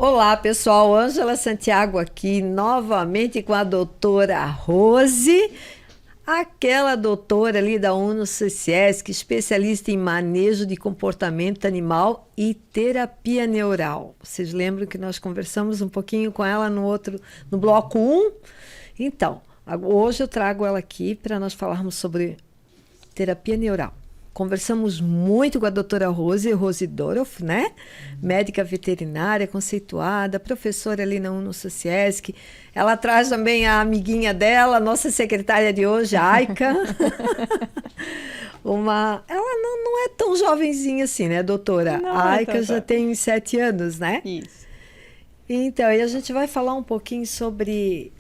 Olá, pessoal. Ângela Santiago aqui, novamente com a doutora Rose, aquela doutora ali da UNO-CCESC, especialista em manejo de comportamento animal e terapia neural. Vocês lembram que nós conversamos um pouquinho com ela no bloco 1? Então, hoje eu trago ela aqui para nós falarmos sobre terapia neural. Conversamos muito com a doutora Rose Dorolf, né? Médica veterinária, conceituada, professora ali na UNO-CCESC. Ela traz também a amiguinha dela, nossa secretária de hoje, a Aika. Ela não é tão jovenzinha assim, né, doutora? Não, a Aika já tem 7 anos, né? Isso. Então, e a gente vai falar um pouquinho sobre...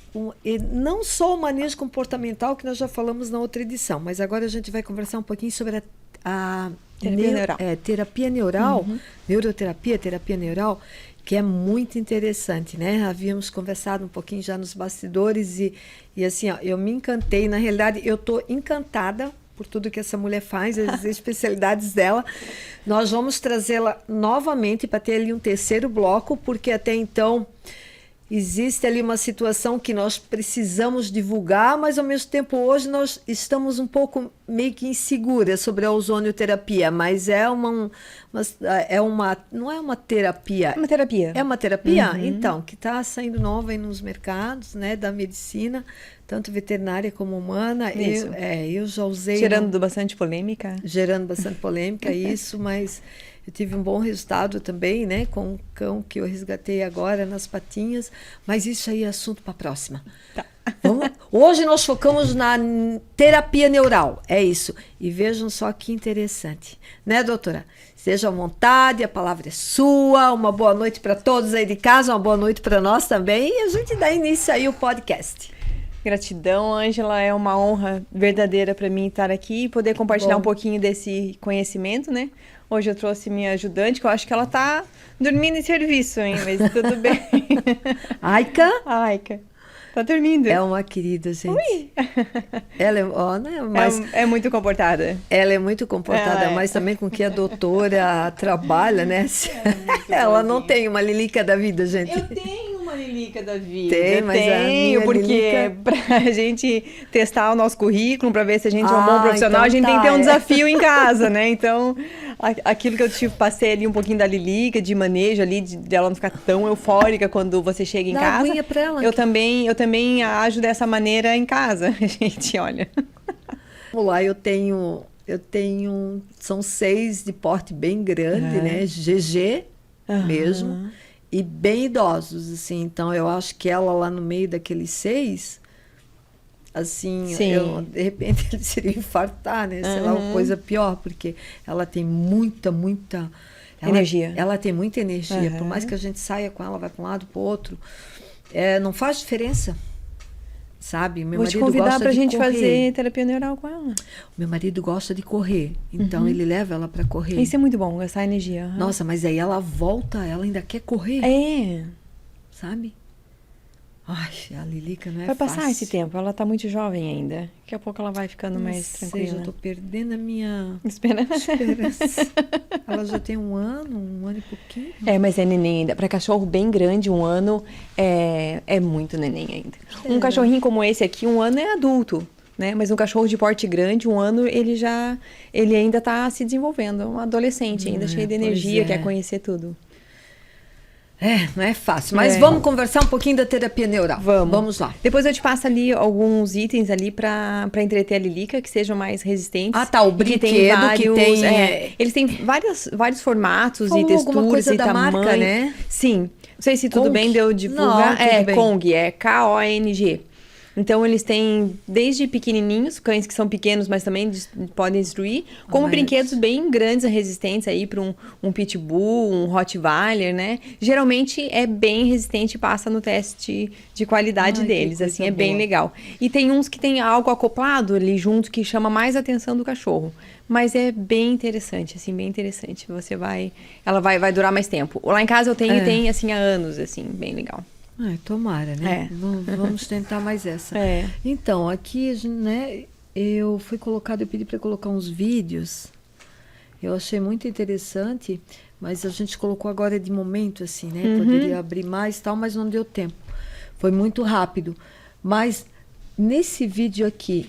E não só o manejo comportamental, que nós já falamos na outra edição, mas agora a gente vai conversar um pouquinho sobre a terapia neural, neuroterapia, terapia neural, que é muito interessante, né? Havíamos conversado um pouquinho já nos bastidores e assim, ó, eu me encantei. Na realidade, eu estou encantada por tudo que essa mulher faz, as especialidades dela. Nós vamos trazê-la novamente para ter ali um terceiro bloco, porque até então... existe ali uma situação que nós precisamos divulgar, mas ao mesmo tempo hoje nós estamos um pouco meio que inseguras sobre a ozonioterapia, mas não é uma terapia. É uma terapia. É uma terapia? Então, que está saindo nova aí nos mercados, né, da medicina, tanto veterinária como humana. Isso. Eu já usei... Gerando bastante polêmica. Gerando bastante polêmica, isso, mas... eu tive um bom resultado também, né, com um cão que eu resgatei agora nas patinhas, mas isso aí é assunto para a próxima. Tá. Hoje nós focamos na terapia neural, é isso. E vejam só que interessante, né, doutora? Esteja à vontade, a palavra é sua. Uma boa noite para todos aí de casa, uma boa noite para nós também. E a gente dá início aí ao podcast. Gratidão, Ângela. É uma honra verdadeira para mim estar aqui e poder compartilhar um pouquinho desse conhecimento, né? Hoje eu trouxe minha ajudante, que eu acho que ela tá dormindo em serviço, hein? Mas tudo bem. Aika? Aika. Tá dormindo. É uma querida, gente. Ui. Ela né, mas é muito comportada. Ela é muito comportada, mas também com que a doutora trabalha, né? Ela não tem uma lilica da vida, gente. Eu tenho uma lilica da vida. Tem, mas a minha porque lilica... pra gente testar o nosso currículo, pra ver se a gente é um bom profissional, então a gente tem que ter um é. desafio em casa, né? Então, aquilo que eu passei ali um pouquinho da lilica, de manejo ali, dela não ficar tão eufórica quando você chega em Dá casa. aguinha pra ela. Eu também ajo dessa maneira em casa, gente, olha. Vamos lá, eu tenho, são 6 de porte bem grande, né? GG mesmo, e bem idosos, assim. Então, eu acho que ela lá no meio daqueles 6, assim, de repente eles iriam infartar, né? Sei lá, uma coisa pior, porque ela tem muita energia. Ela tem muita energia. Por mais que a gente saia com ela, vai para um lado, para o outro, não faz diferença. Sabe? Vou te convidar para a gente fazer terapia neural com ela. Meu marido gosta de correr, então ele leva ela para correr. Isso é muito bom, gastar energia. Nossa, mas aí ela volta, ela ainda quer correr. É. Sabe? Ai, a Lilica não é fácil. Vai passar fácil. esse tempo, ela tá muito jovem ainda. Daqui a pouco ela vai ficando mais tranquila. Eu tô perdendo a minha esperança. Ela já tem um ano e pouquinho. Mas é neném ainda. Para cachorro bem grande, 1 ano é muito neném ainda. Um cachorrinho como esse aqui, 1 ano é adulto, né? Mas um cachorro de porte grande, 1 ano, ele ainda tá se desenvolvendo. É um adolescente ainda, cheio de energia, quer conhecer tudo. Não é fácil, mas vamos conversar um pouquinho da terapia neural. Vamos lá. Depois eu te passo ali alguns itens ali para entreter a Lilica, que sejam mais resistentes. Ah, tá, o brinquedo que tem... eles têm vários formatos Falou e texturas alguma coisa e da tamanho. Marca, né? Sim. Não sei se tudo bem de eu divulgar. Não, tudo bem. Kong, é Kong. Então, eles têm desde pequenininhos, cães que são pequenos, mas também podem destruir, como brinquedos bem grandes e resistentes aí para um pitbull, um rottweiler, né? Geralmente é bem resistente e passa no teste de qualidade deles, assim, é bem legal. E tem uns que tem algo acoplado ali junto que chama mais a atenção do cachorro. Mas é bem interessante, assim, bem interessante. Ela vai durar mais tempo. Lá em casa eu tenho e tem, assim, há anos, assim, bem legal. Tomara, né? Vamos tentar mais essa. Então, aqui, né, eu pedi para colocar uns vídeos. Eu achei muito interessante, mas a gente colocou agora de momento, assim, né? Poderia abrir mais e tal, mas não deu tempo. Foi muito rápido. Mas nesse vídeo aqui,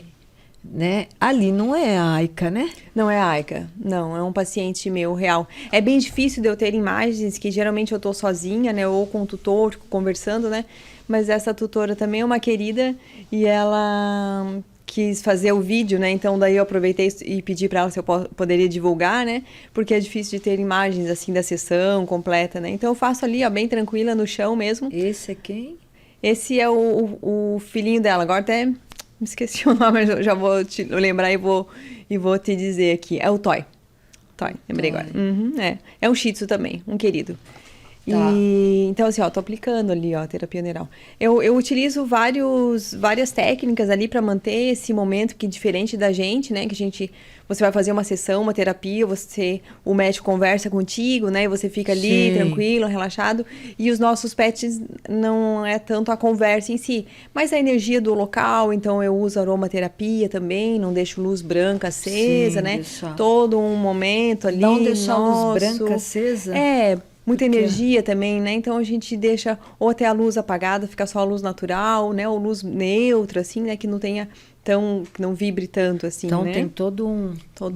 né? Ali não é a Aika, né? Não é a Aika, não, é um paciente meu real. É bem difícil de eu ter imagens, que geralmente eu tô sozinha, né? Ou com o tutor, conversando, né? Mas essa tutora também é uma querida e ela quis fazer o vídeo, né? Então daí eu aproveitei e pedi para ela se eu poderia divulgar, né? Porque é difícil de ter imagens assim da sessão completa, né? Então eu faço ali, ó, bem tranquila no chão mesmo. Esse é quem? Esse é o filhinho dela. Agora até me esqueci o nome, mas eu já vou te lembrar e vou te dizer aqui. É o Toy. Toy, lembrei agora. É um Shih Tzu também, um querido. Tá. E, então, assim, ó, tô aplicando ali, ó, terapia neural. Eu utilizo várias técnicas ali para manter esse momento que é diferente da gente, né? Que você vai fazer uma sessão, uma terapia, o médico conversa contigo, né? E você fica ali tranquilo, relaxado. E os nossos pets não é tanto a conversa em si, mas a energia do local. Então, eu uso aromaterapia também, não deixo luz branca acesa, né? Deixar. Todo um momento ali. Não deixar a luz branca acesa? Muita energia também, né? Então a gente deixa ou até a luz apagada, fica só a luz natural, né? Ou luz neutra, assim, né? Que não vibre tanto, assim, então, né? Tem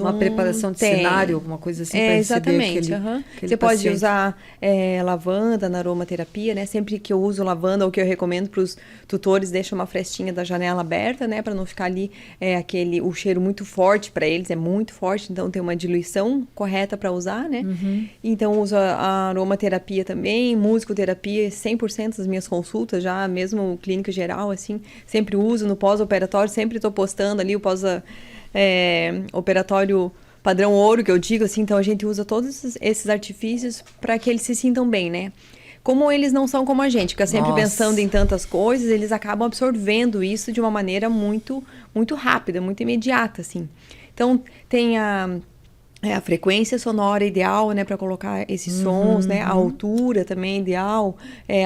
uma preparação de cenário, alguma coisa assim, para exatamente. Você pode usar lavanda na aromaterapia, né? Sempre que eu uso lavanda, ou que eu recomendo para os tutores, deixa uma frestinha da janela aberta, né? Para não ficar ali o cheiro muito forte para eles, é muito forte, então tem uma diluição correta para usar, né? Então uso a aromaterapia também, musicoterapia, 100% das minhas consultas, já mesmo clínica geral, assim, sempre uso no pós-operatório, sempre estou postando ali o pós-operatório padrão ouro, que eu digo, assim, então a gente usa todos esses artifícios para que eles se sintam bem, né? Como eles não são como a gente, fica sempre pensando em tantas coisas, eles acabam absorvendo isso de uma maneira muito, muito rápida, muito imediata, assim. Então, tem a frequência sonora ideal, né, para colocar esses sons, né, a altura também ideal,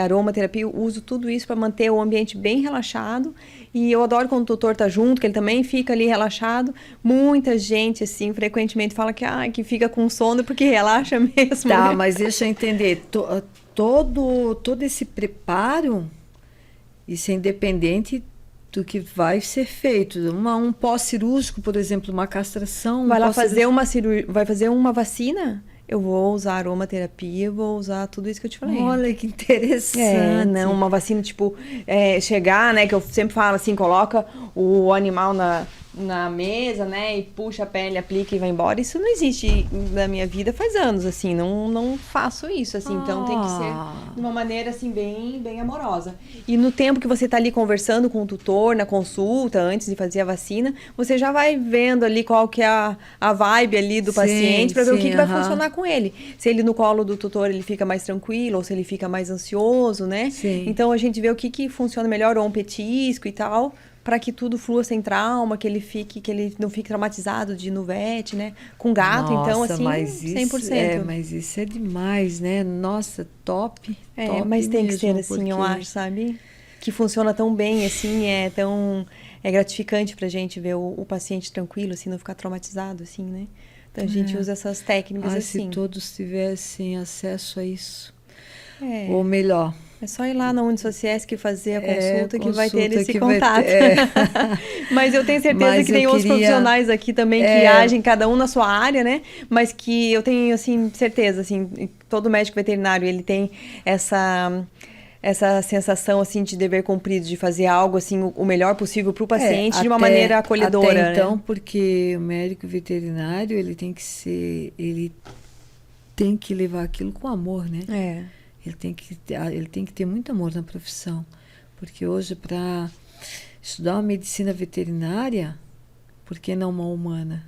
aromaterapia, eu uso tudo isso para manter o ambiente bem relaxado. E eu adoro quando o tutor tá junto, que ele também fica ali relaxado. Muita gente, assim, frequentemente fala que fica com sono porque relaxa mesmo. Tá, né? mas deixa eu entender. Todo esse preparo, isso é independente do que vai ser feito. Um pós-cirúrgico, por exemplo, uma castração. Vai lá fazer vai fazer uma vacina? Eu vou usar aromaterapia, vou usar tudo isso que eu te falei. Olha, que interessante. Uma vacina, tipo, chegar, né, que eu sempre falo assim, coloca o animal na mesa, né, e puxa a pele, aplica e vai embora. Isso não existe na minha vida faz anos, assim, não faço isso, assim, então tem que ser de uma maneira, assim, bem amorosa. E no tempo que você tá ali conversando com o tutor, na consulta, antes de fazer a vacina, você já vai vendo ali qual que é a vibe ali do paciente, para ver o que vai funcionar com ele. Se ele no colo do tutor, ele fica mais tranquilo, ou se ele fica mais ansioso, né? Sim. Então a gente vê o que funciona melhor, ou um petisco e tal, para que tudo flua sem trauma, que ele não fique traumatizado de nuvete, né? Com gato, então, assim, mas 100%. Mas isso é demais, né? Nossa, top. Mas tem que ser assim, eu acho, sabe? Que funciona tão bem, assim, é gratificante pra gente ver o paciente tranquilo, assim, não ficar traumatizado, assim, né? Então a gente usa essas técnicas assim. Se todos tivessem acesso a isso. Ou melhor. É só ir lá na Unisociesc fazer a consulta que vai ter esse contato. Mas eu tenho certeza que tem outros profissionais aqui também que agem, cada um na sua área, né? Mas que eu tenho, assim, certeza, assim, todo médico veterinário, ele tem essa sensação, assim, de dever cumprido, de fazer algo, assim, o melhor possível para o paciente de uma maneira acolhedora. Até então, né? Porque o médico veterinário, ele tem que levar aquilo com amor, né? Ele tem que ter muito amor na profissão. Porque hoje, para estudar uma medicina veterinária, por que não uma humana?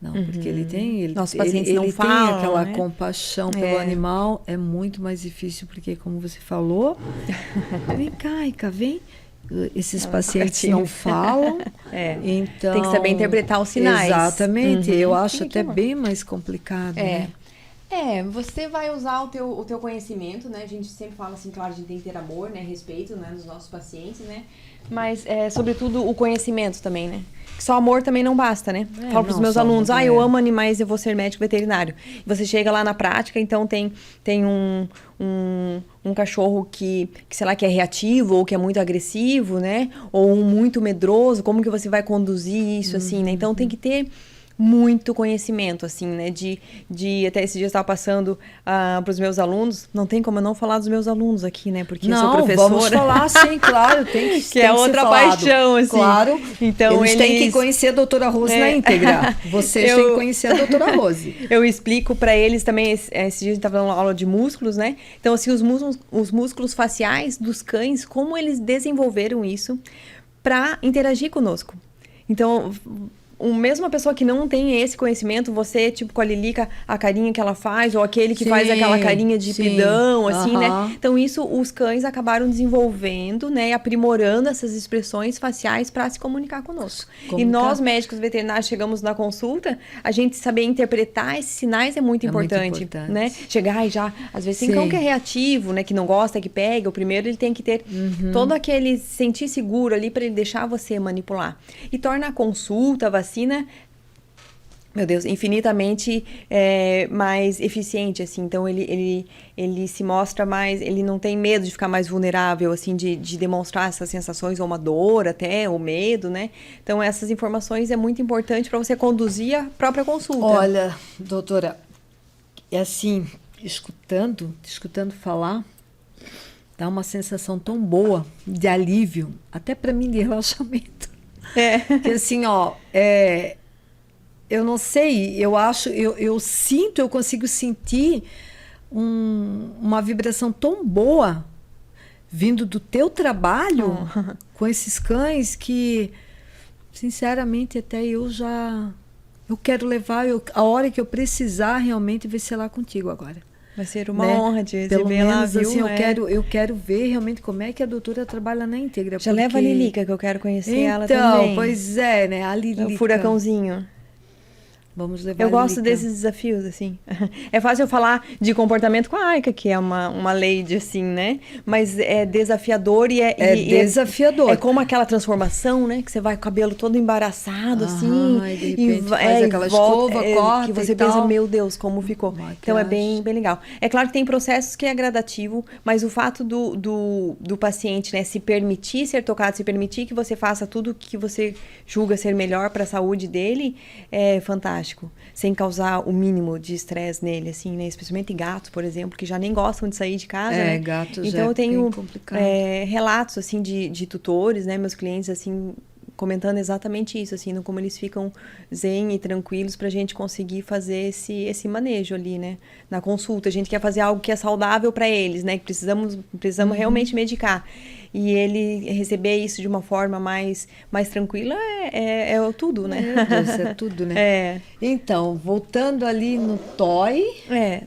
Não, porque ele tem aquela compaixão pelo animal, é muito mais difícil, porque, como você falou, vem cá, Ica, vem. Esses pacientes não falam, então... Tem que saber interpretar os sinais. Exatamente, eu acho até bem mais complicado, né? Você vai usar o teu conhecimento, né? A gente sempre fala assim, claro, a gente tem que ter amor, né? Respeito, né? Dos nossos pacientes, né? Mas, sobretudo, o conhecimento também, né? Só amor também não basta, né? Falo pros meus alunos, eu amo animais, eu vou ser médico veterinário. Você chega lá na prática, então tem um cachorro que, sei lá, que é reativo ou que é muito agressivo, né? Ou um muito medroso, como que você vai conduzir isso, assim, né? Então tem que ter muito conhecimento, assim, né? Até esse dia eu estava passando para os meus alunos. Não tem como eu não falar dos meus alunos aqui, né? Porque eu sou professora. Vamos falar, sim, claro. Tem que é outra paixão, assim. Claro. Então, eles têm que conhecer a doutora Rose na íntegra. Vocês têm que conhecer a doutora Rose. Eu explico para eles também, esse dia a gente estava dando aula de músculos, né? Então, assim, os músculos faciais dos cães, como eles desenvolveram isso para interagir conosco. Então, mesmo uma pessoa que não tem esse conhecimento, você, tipo, com a Lilica, a carinha que ela faz, ou aquele que faz aquela carinha de pidão, assim, né? Então, isso os cães acabaram desenvolvendo, né? E aprimorando essas expressões faciais para se comunicar conosco. E nós, médicos veterinários, chegamos na consulta, a gente saber interpretar esses sinais é muito importante, né? Chegar e já... Às vezes tem cão que é reativo, né? Que não gosta, que pega. O primeiro, ele tem que ter todo aquele... sentir seguro ali para ele deixar você manipular. E torna a consulta, a vacina, meu Deus, infinitamente mais eficiente, assim. Então, ele se mostra mais... Ele não tem medo de ficar mais vulnerável, assim, de demonstrar essas sensações, ou uma dor até, ou medo, né? Então, essas informações é muito importante para você conduzir a própria consulta. Olha, doutora, é assim, escutando falar, dá uma sensação tão boa de alívio, até para mim de relaxamento. Que assim, eu não sei, eu sinto, eu consigo sentir uma vibração tão boa vindo do teu trabalho com esses cães que, sinceramente, até eu quero levar, a hora que eu precisar realmente ver se lá contigo agora. Vai ser uma honra de Pelo receber menos, lá, viu? Assim, eu quero ver realmente como é que a doutora trabalha na íntegra. Já leva a Lilica, que eu quero conhecer ela também. Então, pois é, né? A Lilica. O furacãozinho. Vamos levar Eu gosto desses desafios, assim. É fácil eu falar de comportamento com a Aika, que é uma lady, assim, né? Mas é desafiador e desafiador. É como aquela transformação, né? Que você vai com o cabelo todo embaraçado, assim. E de repente faz aquela escova, corta que você e pensa, tal. meu Deus, como ficou. Então é bem legal. É claro que tem processos que é gradativo, mas o fato do paciente, né, se permitir ser tocado, se permitir que você faça tudo que você julga ser melhor para a saúde dele, é fantástico. Sem causar o mínimo de estresse nele, assim, né? Especialmente gatos, por exemplo, que já nem gostam de sair de casa, né? Gatos então eu tenho complicado. Relatos, assim, de tutores, né? Meus clientes, assim, comentando exatamente isso, assim, como eles ficam zen e tranquilos pra gente conseguir fazer esse manejo ali, né? Na consulta, a gente quer fazer algo que é saudável para eles, né? Que precisamos realmente medicar. E ele receber isso de uma forma mais tranquila é tudo, né? Meu Deus, é tudo, né? Então, voltando ali no toy...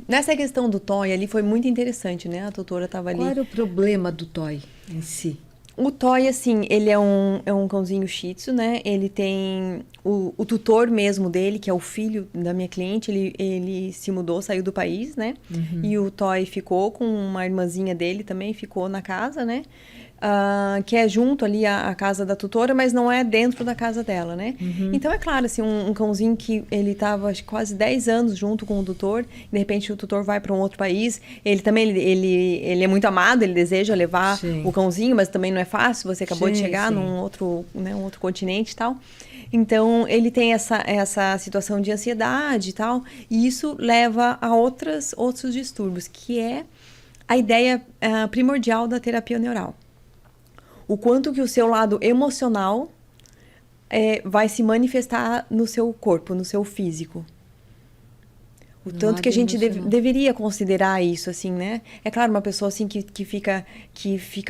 Nessa questão do toy ali foi muito interessante, né? A doutora estava ali... Qual era o problema do toy em si? O toy, assim, ele é um cãozinho shih tzu, né? Ele tem o tutor mesmo dele, que é o filho da minha cliente, ele se mudou, saiu do país, né? E o toy ficou com uma irmãzinha dele também, ficou na casa, né? Que é junto ali a casa da tutora, mas não é dentro da casa dela, né? Então, é claro, assim, um cãozinho que ele estava acho, quase 10 anos junto com o tutor, de repente o tutor vai para um outro país, ele também, ele é muito amado, ele deseja levar o cãozinho, mas também não é fácil, você acabou de chegar num outro, né, um outro continente e tal. Então, ele tem essa situação de ansiedade e tal, e isso leva a outros distúrbios, que é a ideia primordial da terapia neural. O quanto que o seu lado emocional vai se manifestar no seu corpo, no seu físico. O tanto que a gente deveria considerar isso, assim, né? É claro, uma pessoa assim que fica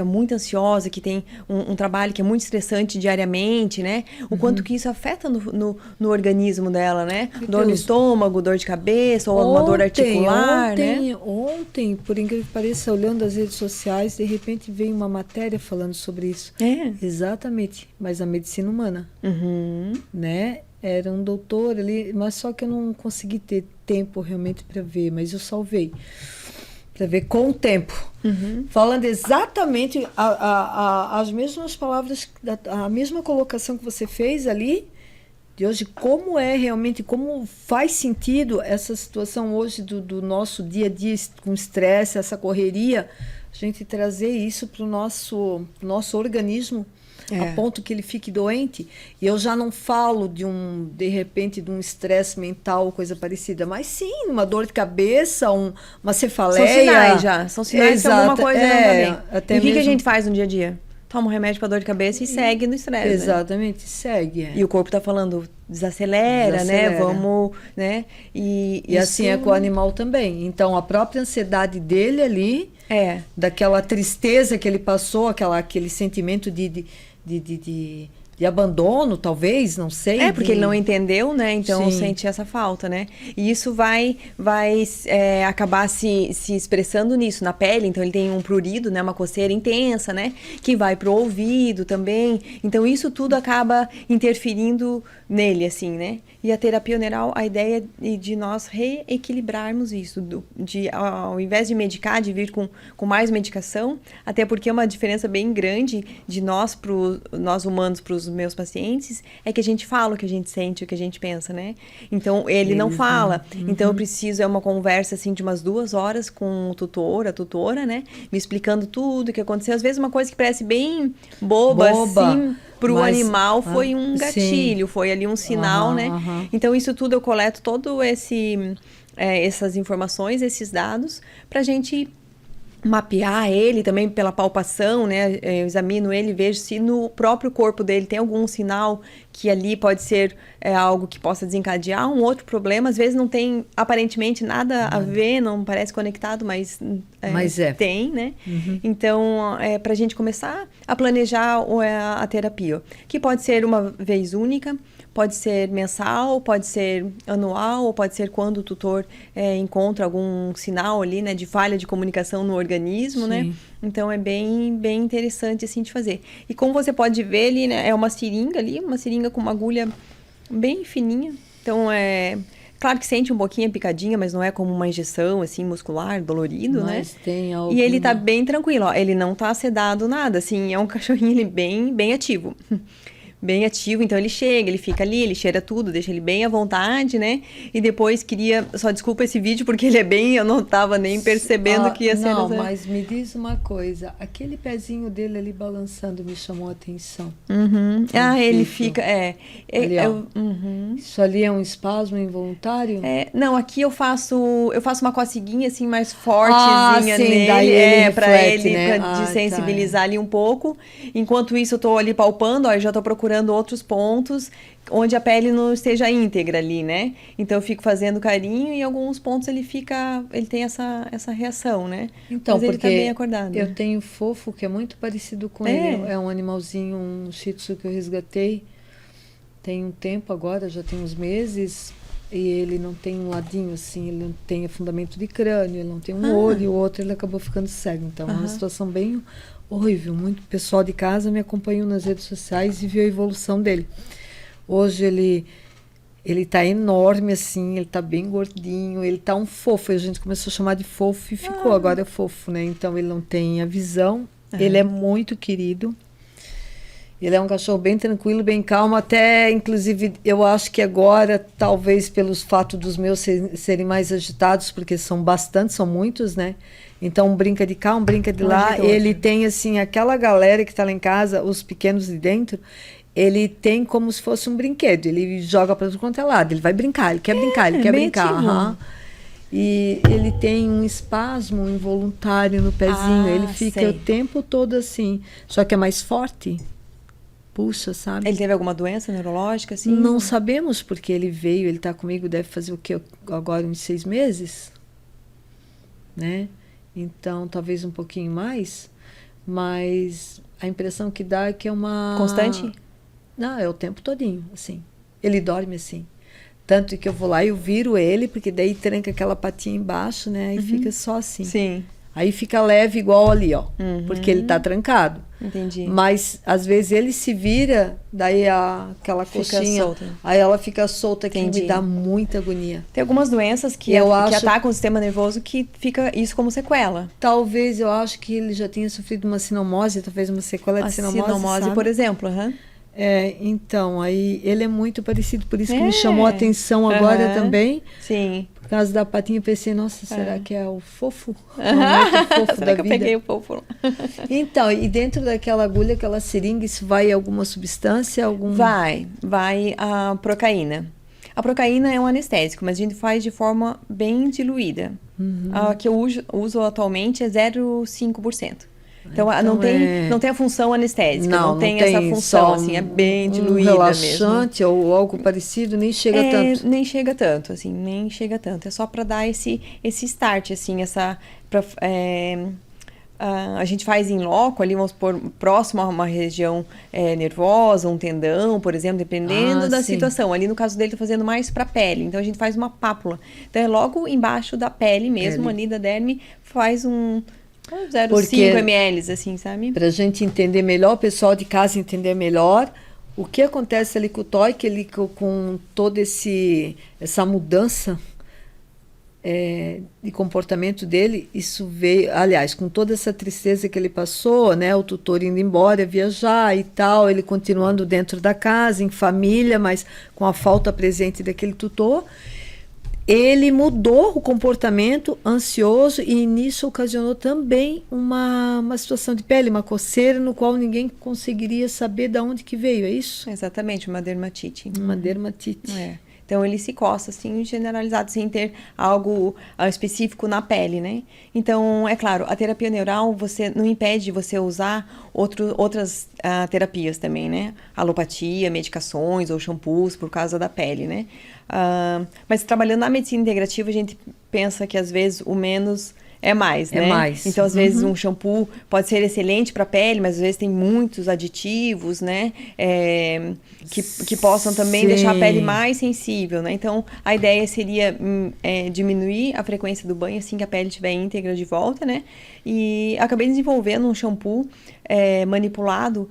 muito ansiosa, que tem um trabalho que é muito estressante diariamente, né? O quanto que isso afeta no organismo dela, né? Dor no estômago, dor de cabeça, ou uma dor articular, né? Ontem, por incrível que pareça, olhando as redes sociais, de repente veio uma matéria falando sobre isso. Exatamente, mas a medicina humana, né? Era um doutor ali, mas só que eu não consegui ter tempo realmente para ver, mas eu salvei. Para ver com o tempo. Falando exatamente as mesmas palavras, a mesma colocação que você fez ali, de hoje, como é realmente, como faz sentido essa situação hoje do nosso dia a dia com estresse, essa correria, a gente trazer isso para o nosso organismo, a ponto que ele fique doente. E eu já não falo de repente, de um estresse mental, coisa parecida, mas sim, uma dor de cabeça, uma cefaleia. São sinais já, são sinais que alguma coisa não está bem. Até e o que mesmo... a gente faz no dia a dia? Toma um remédio para dor de cabeça e segue no estresse. Exatamente, né? Segue. E o corpo está falando, desacelera, né? Vamos, né? E isso... assim é com o animal também. Então, a própria ansiedade dele ali, daquela tristeza que ele passou, aquele sentimento de abandono, talvez, não sei. Porque ele não entendeu, né? Então Sim. sente essa falta, né? E isso vai acabar se expressando nisso, na pele. Então ele tem um prurido, né? Uma coceira intensa, né? Que vai pro ouvido também. Então isso tudo acaba interferindo nele, assim, né? E a terapia neural, a ideia é de nós reequilibrarmos isso, ao invés de medicar, de vir com mais medicação, até porque é uma diferença bem grande de nós humanos para os meus pacientes, é que a gente fala o que a gente sente, o que a gente pensa, né? Então, ele não fala. Então, eu preciso, é uma conversa, assim, de umas 2 horas com o tutor, a tutora, né? Me explicando tudo o que aconteceu. Às vezes, uma coisa que parece bem boba. Assim, para o animal foi um gatilho, foi ali um sinal, né? Então, isso tudo eu coleto todo essas informações, esses dados, para a gente mapear ele também pela palpação, né? Eu examino ele, vejo se no próprio corpo dele tem algum sinal que ali pode ser algo que possa desencadear um outro problema. Às vezes não tem aparentemente nada a ver, não parece conectado, mas tem, né? Então, para a gente começar a planejar a terapia, que pode ser uma vez única, pode ser mensal, pode ser anual, ou pode ser quando o tutor encontra algum sinal ali, né, de falha de comunicação no organismo, né? Então, é bem, bem interessante, assim, de fazer. E como você pode ver ali, né, é uma seringa ali, uma seringa com uma agulha bem fininha. Então, claro que sente um pouquinho a picadinha, mas não é como uma injeção, assim, muscular, dolorido, mas né? Tem algo... E ele tá bem tranquilo, ó. Ele não tá sedado nada, assim, é um cachorrinho ele bem, bem ativo. Bem ativo, então ele chega, ele fica ali, ele cheira tudo, deixa ele bem à vontade, né? E depois só desculpa esse vídeo, porque ele é bem, eu não tava nem percebendo que ia ser... Não, mas me diz uma coisa, aquele pezinho dele ali balançando me chamou a atenção. Ele fica, Ali, Isso ali é um espasmo involuntário? Não, aqui eu faço uma coceguinha assim mais fortezinha nele, daí ele para reflete, ele, né? pra desensibilizar ali um pouco. Enquanto isso eu tô ali palpando, ó, eu já tô procurando outros pontos onde a pele não esteja íntegra ali, né? Então eu fico fazendo carinho e em alguns pontos ele tem essa reação, né? Então, mas ele porque tá bem acordado. Eu tenho Fofo, que é muito parecido com ele. É um animalzinho, um shih tzu que eu resgatei. Tem um tempo agora, já tem uns meses, e ele não tem um ladinho assim, ele não tem afundamento de crânio, ele não tem um olho, e o outro ele acabou ficando cego. Então é uma situação bem horrível. Muito pessoal de casa me acompanhou nas redes sociais e viu a evolução dele. Hoje ele tá enorme assim, ele tá bem gordinho, ele tá um fofo. A gente começou a chamar de fofo e ficou, agora é fofo, né? Então ele não tem a visão, ele é muito querido. Ele é um cachorro bem tranquilo, bem calmo, até, inclusive, eu acho que agora, talvez pelos fatos dos meus serem mais agitados, porque são muitos, né? Então, brinca de cá, brinca de lá. Ele tem, assim, aquela galera que está lá em casa, os pequenos de dentro, ele tem como se fosse um brinquedo. Ele joga para tudo quanto é lado, ele vai brincar, ele quer brincar, ele quer brincar. E ele tem um espasmo involuntário no pezinho, ele fica o tempo todo assim, só que é mais forte. Puxa, sabe? Ele teve alguma doença neurológica, assim? Não sabemos, porque ele veio, ele está comigo, deve fazer o quê? Agora uns 6 meses, né? Então, talvez um pouquinho mais, mas a impressão que dá é que é uma... Constante? Não, é o tempo todinho, assim. Ele dorme assim. Tanto que eu vou lá e eu viro ele, porque daí tranca aquela patinha embaixo, né? E fica só assim. Sim. Aí fica leve igual ali, ó. Porque ele tá trancado. Entendi. Mas, às vezes, ele se vira, daí aquela coxinha, solta. aí ela fica solta, que Entendi. me dá muita agonia. Tem algumas doenças que atacam o sistema nervoso que fica isso como sequela. Talvez, eu acho que ele já tenha sofrido uma sinomose, talvez uma sequela de sinomose, sinomose, sabe? por exemplo. Então, aí ele é muito parecido, por isso que me chamou a atenção agora também. Sim. Por causa da patinha, eu pensei, nossa, será que é o fofo? O fofo será da que eu vida? peguei o fofo? Então, e dentro daquela agulha, aquela seringa, isso vai alguma substância? Vai a procaína. A procaína é um anestésico, mas a gente faz de forma bem diluída. A que eu uso atualmente é 0,5%. Então não tem a função anestésica, não tem essa função, assim, é bem diluída relaxante mesmo. ou algo parecido, nem chega tanto. Nem chega tanto, assim, nem chega tanto. É só para dar esse start, assim, a gente faz em loco, ali, vamos supor, próximo a uma região nervosa, um tendão, por exemplo, dependendo da situação. Ali, no caso dele, tá fazendo mais para pele. Então, a gente faz uma pápula. Então, é logo embaixo da pele mesmo, ali da derme, faz um 0,5 ml, assim, sabe? Pra gente entender melhor, o pessoal de casa entender melhor, o que acontece ali com o Toy, que ele com toda essa mudança de comportamento dele, isso veio, aliás, com toda essa tristeza que ele passou, né, o tutor indo embora, viajar e tal, ele continuando dentro da casa, em família, mas com a falta presente daquele tutor, ele mudou o comportamento ansioso e nisso ocasionou também uma situação de pele, uma coceira no qual ninguém conseguiria saber de onde que veio, é isso? Exatamente, uma dermatite. Uma dermatite. Então, ele se coça, assim, generalizado, sem ter algo específico na pele, né? Então, é claro, a terapia neural, não impede você usar outras terapias também, né? Alopatia, medicações ou shampoos por causa da pele, né? Mas trabalhando na medicina integrativa, a gente pensa que, às vezes, o menos é mais, né? É mais. Então, às vezes, um shampoo pode ser excelente para a pele, mas às vezes tem muitos aditivos, né? Que possam também deixar a pele mais sensível, né? Então, a ideia seria diminuir a frequência do banho assim que a pele estiver íntegra de volta, né? E acabei desenvolvendo um shampoo manipulado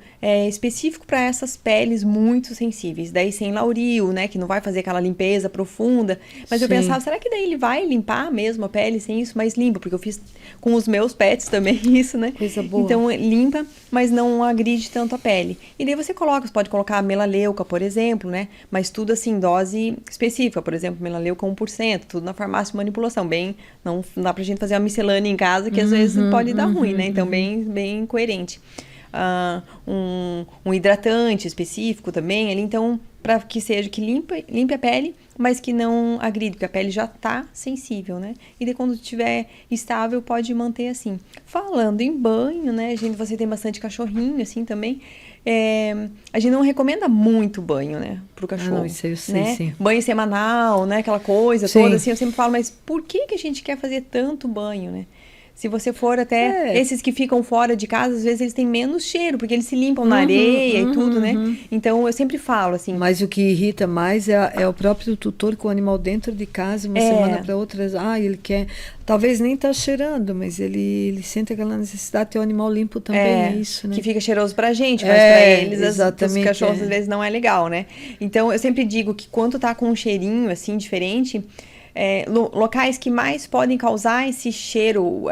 específico para essas peles muito sensíveis. Daí sem lauril, né? Que não vai fazer aquela limpeza profunda. Mas eu pensava, será que daí ele vai limpar mesmo a pele sem isso mais limpa? Porque eu fiz com os meus pets também isso, né? Coisa boa. Então limpa, mas não agride tanto a pele. E daí você pode colocar melaleuca, por exemplo, né? Mas tudo assim, dose específica. Por exemplo, melaleuca 1%, tudo na farmácia de manipulação. Não dá pra gente fazer uma miscelânea em casa que às vezes pode dar ruim, né? Então bem coerente. Um hidratante específico também ali, então para que limpe a pele, mas que não agride, porque a pele já tá sensível, né? E daí quando estiver estável pode manter assim. Falando em banho, né, você tem bastante cachorrinho assim também. A gente não recomenda muito banho, né, pro cachorro. Não, isso eu sei, né? sim. Banho semanal, né, aquela coisa toda assim, eu sempre falo, mas por que a gente quer fazer tanto banho, né? Se você for até esses que ficam fora de casa, às vezes eles têm menos cheiro, porque eles se limpam na areia e tudo, né? Então, eu sempre falo assim... Mas o que irrita mais é o próprio tutor com o animal dentro de casa, uma semana para outra, ele quer... Talvez nem tá cheirando, mas ele sente aquela necessidade de ter o animal limpo também, é isso, né? Que fica cheiroso pra gente, mas pra eles, os cachorros, às vezes não é legal, né? Então, eu sempre digo que quando tá com um cheirinho, assim, diferente... locais que mais podem causar esse cheiro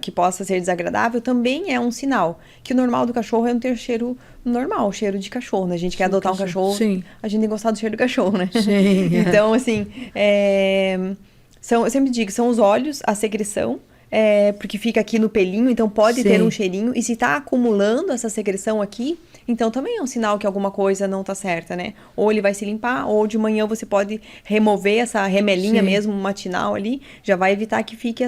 que possa ser desagradável também é um sinal. Que o normal do cachorro é não ter cheiro normal, cheiro de cachorro, né? A gente quer adotar um cachorro, a gente tem que gostar do cheiro do cachorro, né? Sim. Então, assim, eu sempre digo, são os olhos, a secreção, porque fica aqui no pelinho, então pode ter um cheirinho. E se tá acumulando essa secreção aqui, então também é um sinal que alguma coisa não tá certa, né? Ou ele vai se limpar, ou de manhã você pode remover essa remelinha mesmo matinal ali, já vai evitar que fique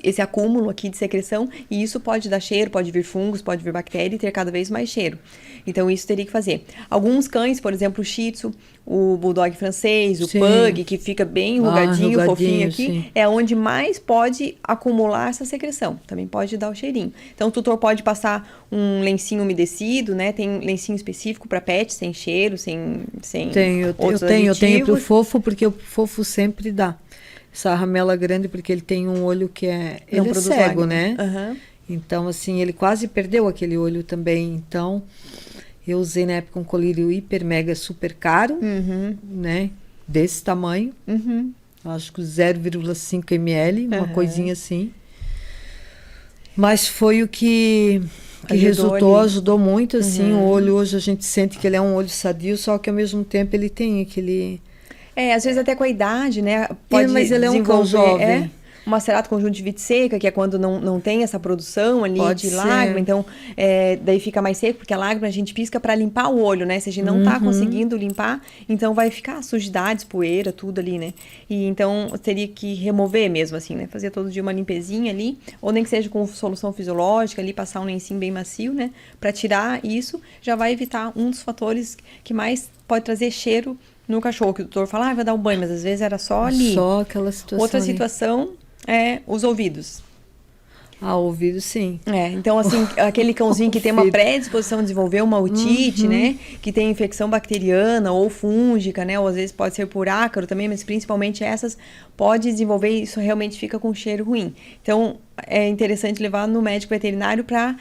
esse acúmulo aqui de secreção, e isso pode dar cheiro, pode vir fungos, pode vir bactéria e ter cada vez mais cheiro. Então, isso teria que fazer. Alguns cães, por exemplo, o Shih Tzu, o Bulldog francês, o Pug, que fica bem enrugadinho, fofinho aqui, é onde mais pode acumular essa secreção. Também pode dar o cheirinho. Então, o tutor pode passar um lencinho umedecido, né? Tem lencinho específico para pet, sem cheiro, sem eu tenho pro Fofo, porque o Fofo sempre dá. essa ramela grande, porque ele tem um olho que é... Não Ele é produz cego, lágrima. né? Aham. Então, assim, ele quase perdeu aquele olho também. Então, eu usei na época um colírio hiper, mega, super caro, né? Desse tamanho. Acho que 0,5 ml, uma coisinha assim. Mas foi o que ajudou muito, assim. O olho hoje a gente sente que ele é um olho sadio, só que ao mesmo tempo ele tem aquele... Às vezes até com a idade, né? Pode mas ele é um cão desenvolver jovem. uma macerato conjuntivite seca, que é quando não tem essa produção ali Pode de ser. lágrima. Então, daí fica mais seco, porque a lágrima a gente pisca para limpar o olho, né? Se a gente não tá conseguindo limpar, então vai ficar sujidades, poeira, tudo ali, né? E então, teria que remover mesmo, assim, né? Fazer todo dia uma limpezinha ali, ou nem que seja com solução fisiológica ali, passar um lencinho bem macio, né? Para tirar isso, já vai evitar um dos fatores que mais pode trazer cheiro no cachorro, que o doutor fala, vai dar um banho, mas às vezes era só ali. Só aquela situação. Outra ali. situação é os ouvidos. Ah, o ouvido, sim. Então, assim, aquele cãozinho que tem uma predisposição a desenvolver uma otite, né? Que tem infecção bacteriana ou fúngica, né? Ou às vezes pode ser por ácaro também, mas principalmente essas pode desenvolver e isso realmente fica com cheiro ruim. Então, é interessante levar no médico veterinário para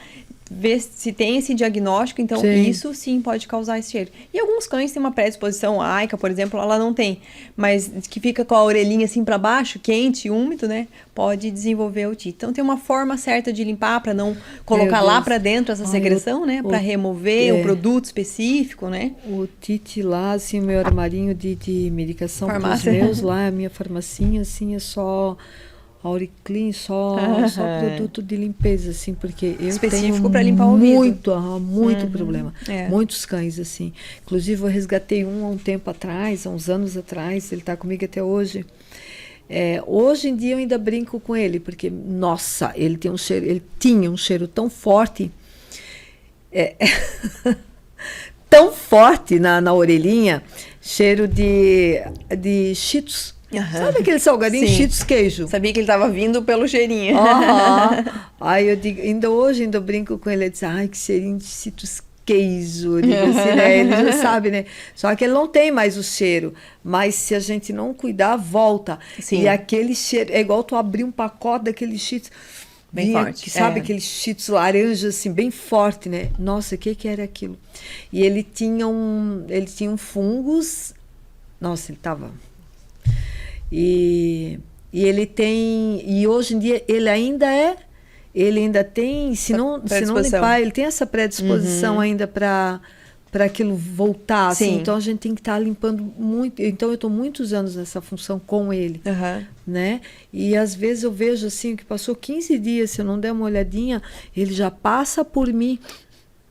ver se tem esse diagnóstico, então isso sim pode causar esse cheiro. E alguns cães têm uma predisposição, a Aika, por exemplo, ela não tem, mas que fica com a orelhinha assim para baixo, quente, úmido, né? Pode desenvolver otite. Então tem uma forma certa de limpar para não colocar lá para dentro essa secreção, né? Para remover um produto específico, né? O Tite lá, assim, meu armarinho de medicação para os meus lá, a minha farmacinha, assim, é só... Auriclean, só produto de limpeza, assim, porque eu específico tenho limpar o ouvido. muito problema. Muitos cães, assim. Inclusive, eu resgatei um há um tempo atrás, há uns anos atrás, ele está comigo até hoje. Hoje em dia eu ainda brinco com ele, porque, nossa, ele tinha um cheiro tão forte, tão forte na orelhinha, cheiro de Cheetos. Sabe aquele salgadinho Cheetos queijo? Sabia que ele estava vindo pelo cheirinho. Aí eu digo, ainda eu brinco com ele, ele diz, ai, que cheirinho de Cheetos queijo. Eu digo assim, né? Ele já sabe, né? Só que ele não tem mais o cheiro. Mas se a gente não cuidar, volta. Sim. E aquele cheiro, é igual tu abrir um pacote daqueles Cheetos. Bem forte. Sabe aqueles Cheetos laranja, assim, bem forte, né? Nossa, o que era aquilo? E ele tinha um fungos. Nossa, ele tava... E ele tem, e hoje em dia ele ainda tem, se não limpar, ele tem essa predisposição ainda para aquilo voltar, assim. Então a gente tem que estar limpando muito. Então eu estou muitos anos nessa função com ele, né? E às vezes eu vejo assim que passou 15 dias, se eu não der uma olhadinha, ele já passa por mim.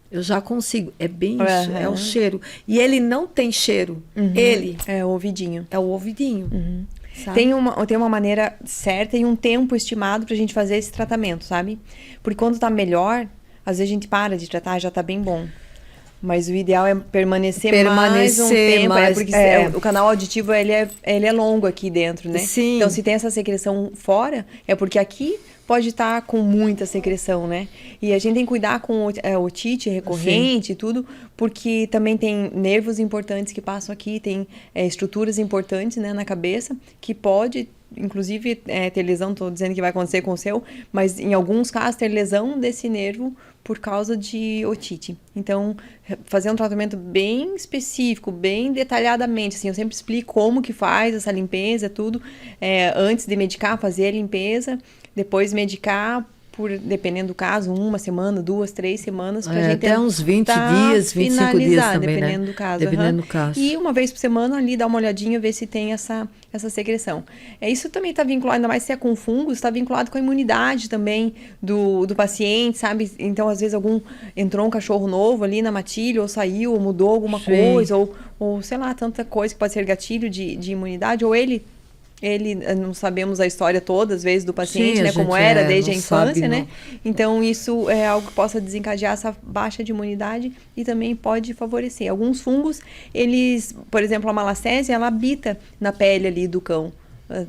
Eu já consigo. É bem isso, é o cheiro. E ele não tem cheiro. Ele é o ouvidinho. É o ouvidinho. Tem uma maneira certa e um tempo estimado pra gente fazer esse tratamento, sabe? Porque quando tá melhor, às vezes a gente para de tratar, já tá bem bom. Mas o ideal é permanecer mais um tempo. Porque o canal auditivo, ele é longo aqui dentro, né? Sim. Então, se tem essa secreção fora, é porque aqui pode estar com muita secreção, né? E a gente tem que cuidar com otite recorrente e tudo, porque também tem nervos importantes que passam aqui, tem estruturas importantes, né, na cabeça, que pode, inclusive, ter lesão. Tô dizendo que vai acontecer com o seu, mas em alguns casos ter lesão desse nervo por causa de otite. Então, fazer um tratamento bem específico, bem detalhadamente, assim, eu sempre explico como que faz essa limpeza, tudo, antes de medicar, fazer a limpeza, depois medicar, dependendo do caso, 1 semana, 2, 3 semanas, pra gente até uns 20 dias, 25 dias também, dependendo, né? do caso. Dependendo do caso. E uma vez por semana ali, dar uma olhadinha, ver se tem essa secreção. Isso também está vinculado, ainda mais se é com fungos, está vinculado com a imunidade também do paciente, sabe? Então, às vezes, entrou um cachorro novo ali na matilha, ou saiu, ou mudou alguma coisa, ou sei lá, tanta coisa que pode ser gatilho de imunidade, ou ele não sabemos a história toda, às vezes, do paciente, né? Como era desde a infância, né? Então, isso é algo que possa desencadear essa baixa de imunidade e também pode favorecer. Alguns fungos, por exemplo, a malacésia, ela habita na pele ali do cão,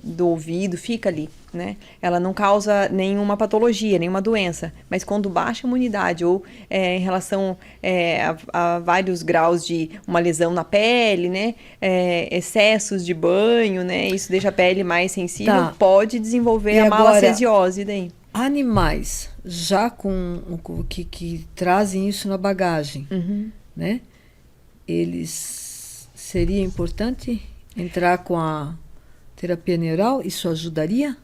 do ouvido, fica ali. né? Ela não causa nenhuma patologia, nenhuma doença, mas quando baixa a imunidade ou em relação a vários graus de uma lesão na pele, né? Excessos de banho, né? Isso deixa a pele mais sensível, pode desenvolver a malacesiose daí. Animais já que trazem isso na bagagem, né? Seria importante entrar com a terapia neural? Isso ajudaria?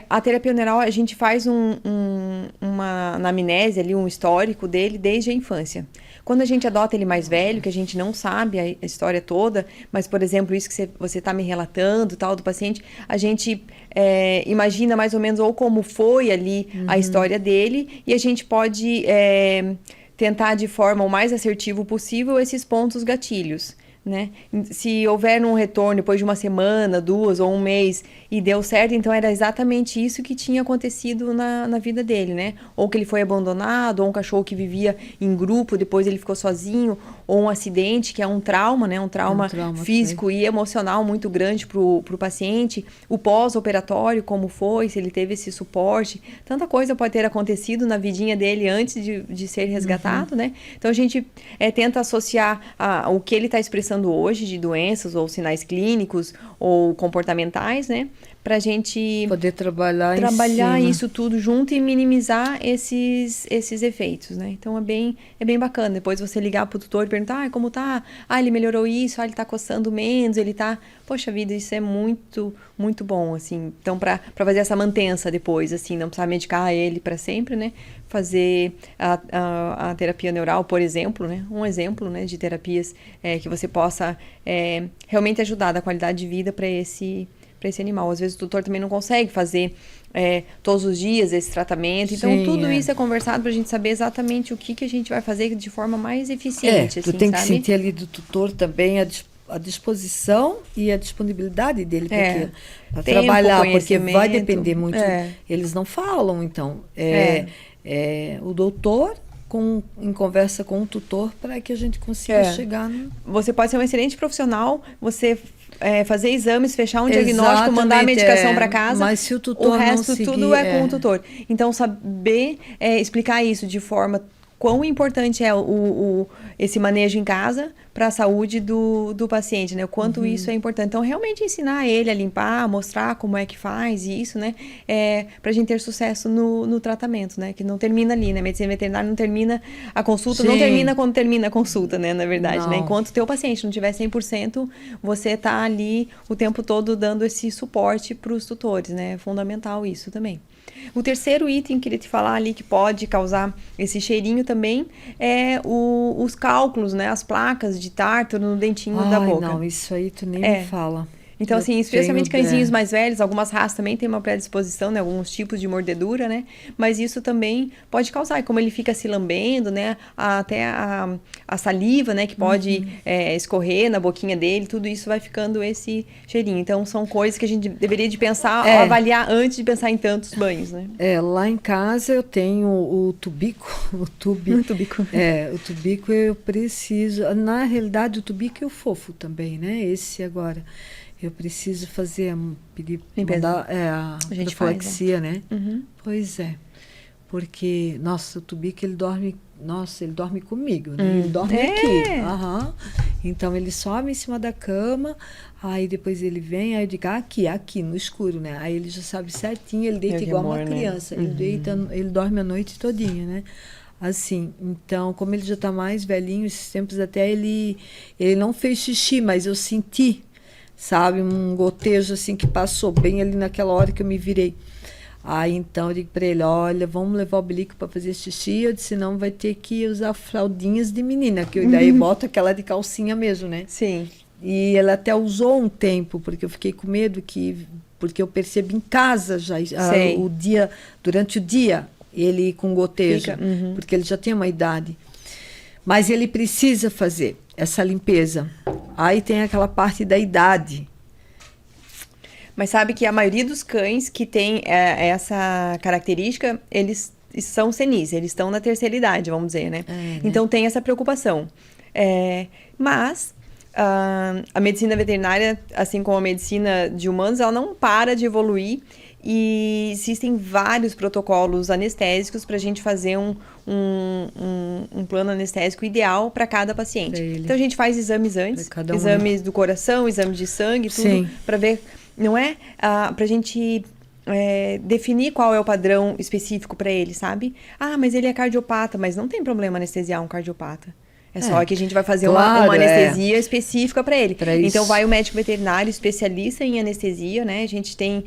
A terapia neural, a gente faz uma anamnese ali, um histórico dele desde a infância. Quando a gente adota ele mais velho, que a gente não sabe a história toda, mas, por exemplo, isso que você está me relatando, tal, do paciente, a gente imagina mais ou menos ou como foi ali a história dele, e a gente pode tentar de forma o mais assertivo possível esses pontos gatilhos. Né? Se houver um retorno depois de uma semana, 2 ou 1 mês e deu certo, então era exatamente isso que tinha acontecido na vida dele, né? Ou que ele foi abandonado, ou um cachorro que vivia em grupo, depois ele ficou sozinho, ou um acidente, que é um trauma, né? Um trauma físico e emocional muito grande pro paciente. O pós-operatório, como foi, se ele teve esse suporte. Tanta coisa pode ter acontecido na vidinha dele antes de ser resgatado, né? Então a gente tenta associar o que ele está expressando hoje de doenças ou sinais clínicos ou comportamentais, né? Pra gente poder trabalhar isso tudo junto e minimizar esses efeitos, né? Então é bem bacana. Depois você ligar pro tutor e perguntar, como tá? Ele melhorou isso, ele tá coçando menos, ele tá... Poxa vida, isso é muito, muito bom, assim. Então, pra fazer essa mantença depois, assim, não precisar medicar ele para sempre, né? Fazer a terapia neural, por exemplo, né? Um exemplo, né, de terapias que você possa realmente ajudar da qualidade de vida para esse animal. Às vezes o tutor também não consegue fazer todos os dias esse tratamento. Então, tudo isso é conversado para a gente saber exatamente o que a gente vai fazer de forma mais eficiente. Tu tem que sentir ali do tutor também a disposição e a disponibilidade dele para trabalhar, porque vai depender muito. Eles não falam, então. O doutor em conversa com o tutor para que a gente consiga chegar no... Você pode ser um excelente profissional, você fazer exames, fechar um diagnóstico, mandar a medicação para casa, mas se o tutor o resto não seguir, tudo é com o tutor. Então, saber explicar isso de forma quão importante é esse manejo em casa para a saúde do paciente, né? O quanto isso é importante. Então, realmente ensinar ele a limpar, mostrar como é que faz isso, né? Para a gente ter sucesso no tratamento, né? Que não termina ali, né? Medicina veterinária não termina a consulta, não termina quando termina a consulta, né? Na verdade, né? Enquanto o teu paciente não tiver 100%, você tá ali o tempo todo dando esse suporte para os tutores, né? É fundamental isso também. O terceiro item que eu queria te falar ali que pode causar esse cheirinho também é os cálculos, né? As placas de tártaro no dentinho da boca. Não, isso aí tu nem me fala. Então, assim, especialmente cãezinhos mais velhos, algumas raças também têm uma predisposição, né? Alguns tipos de mordedura, né? Mas isso também pode causar. E como ele fica se lambendo, né? Até a saliva, né? Que pode escorrer na boquinha dele, tudo isso vai ficando esse cheirinho. Então, são coisas que a gente deveria de pensar, avaliar antes de pensar em tantos banhos, né? Lá em casa eu tenho o tubico. O tubico eu preciso... Na realidade, o tubico é o fofo também, né? Esse agora... Eu preciso fazer a profilaxia, né? Pois é. Porque, o tubico, ele dorme comigo, né? Ele dorme aqui. Então, ele sobe em cima da cama, aí depois ele vem, aí eu digo, aqui, no escuro, né? Aí ele já sabe certinho, ele deita igual uma criança. Né? Ele dorme a noite todinha, né? Assim, então, como ele já tá mais velhinho, esses tempos até ele não fez xixi, mas eu senti, sabe, um gotejo assim que passou bem ali naquela hora que eu me virei. Aí então eu digo para ele, olha, vamos levar o Bilico para fazer xixi, eu disse, não vai ter que usar fraldinhas de menina, que eu daí boto aquela de calcinha mesmo, né? Sim. E ela até usou um tempo, porque eu fiquei com medo porque eu percebi em casa já durante o dia, ele com gotejo, porque ele já tem uma idade. Mas ele precisa fazer essa limpeza. Aí tem aquela parte da idade. Mas sabe que a maioria dos cães que tem essa característica, eles são senis, eles estão na terceira idade, vamos dizer, né? Então tem essa preocupação. Mas a medicina veterinária, assim como a medicina de humanos, ela não para de evoluir E existem vários protocolos anestésicos para a gente fazer um plano anestésico ideal para cada paciente. Então a gente faz exames antes, exames do coração, exames de sangue, tudo para ver, não é? Para a gente definir qual é o padrão específico para ele, sabe? Ah, mas ele é cardiopata, mas não tem problema anestesiar um cardiopata. É só que a gente vai fazer uma anestesia específica para ele. Então, vai o médico veterinário especialista em anestesia, né? A gente tem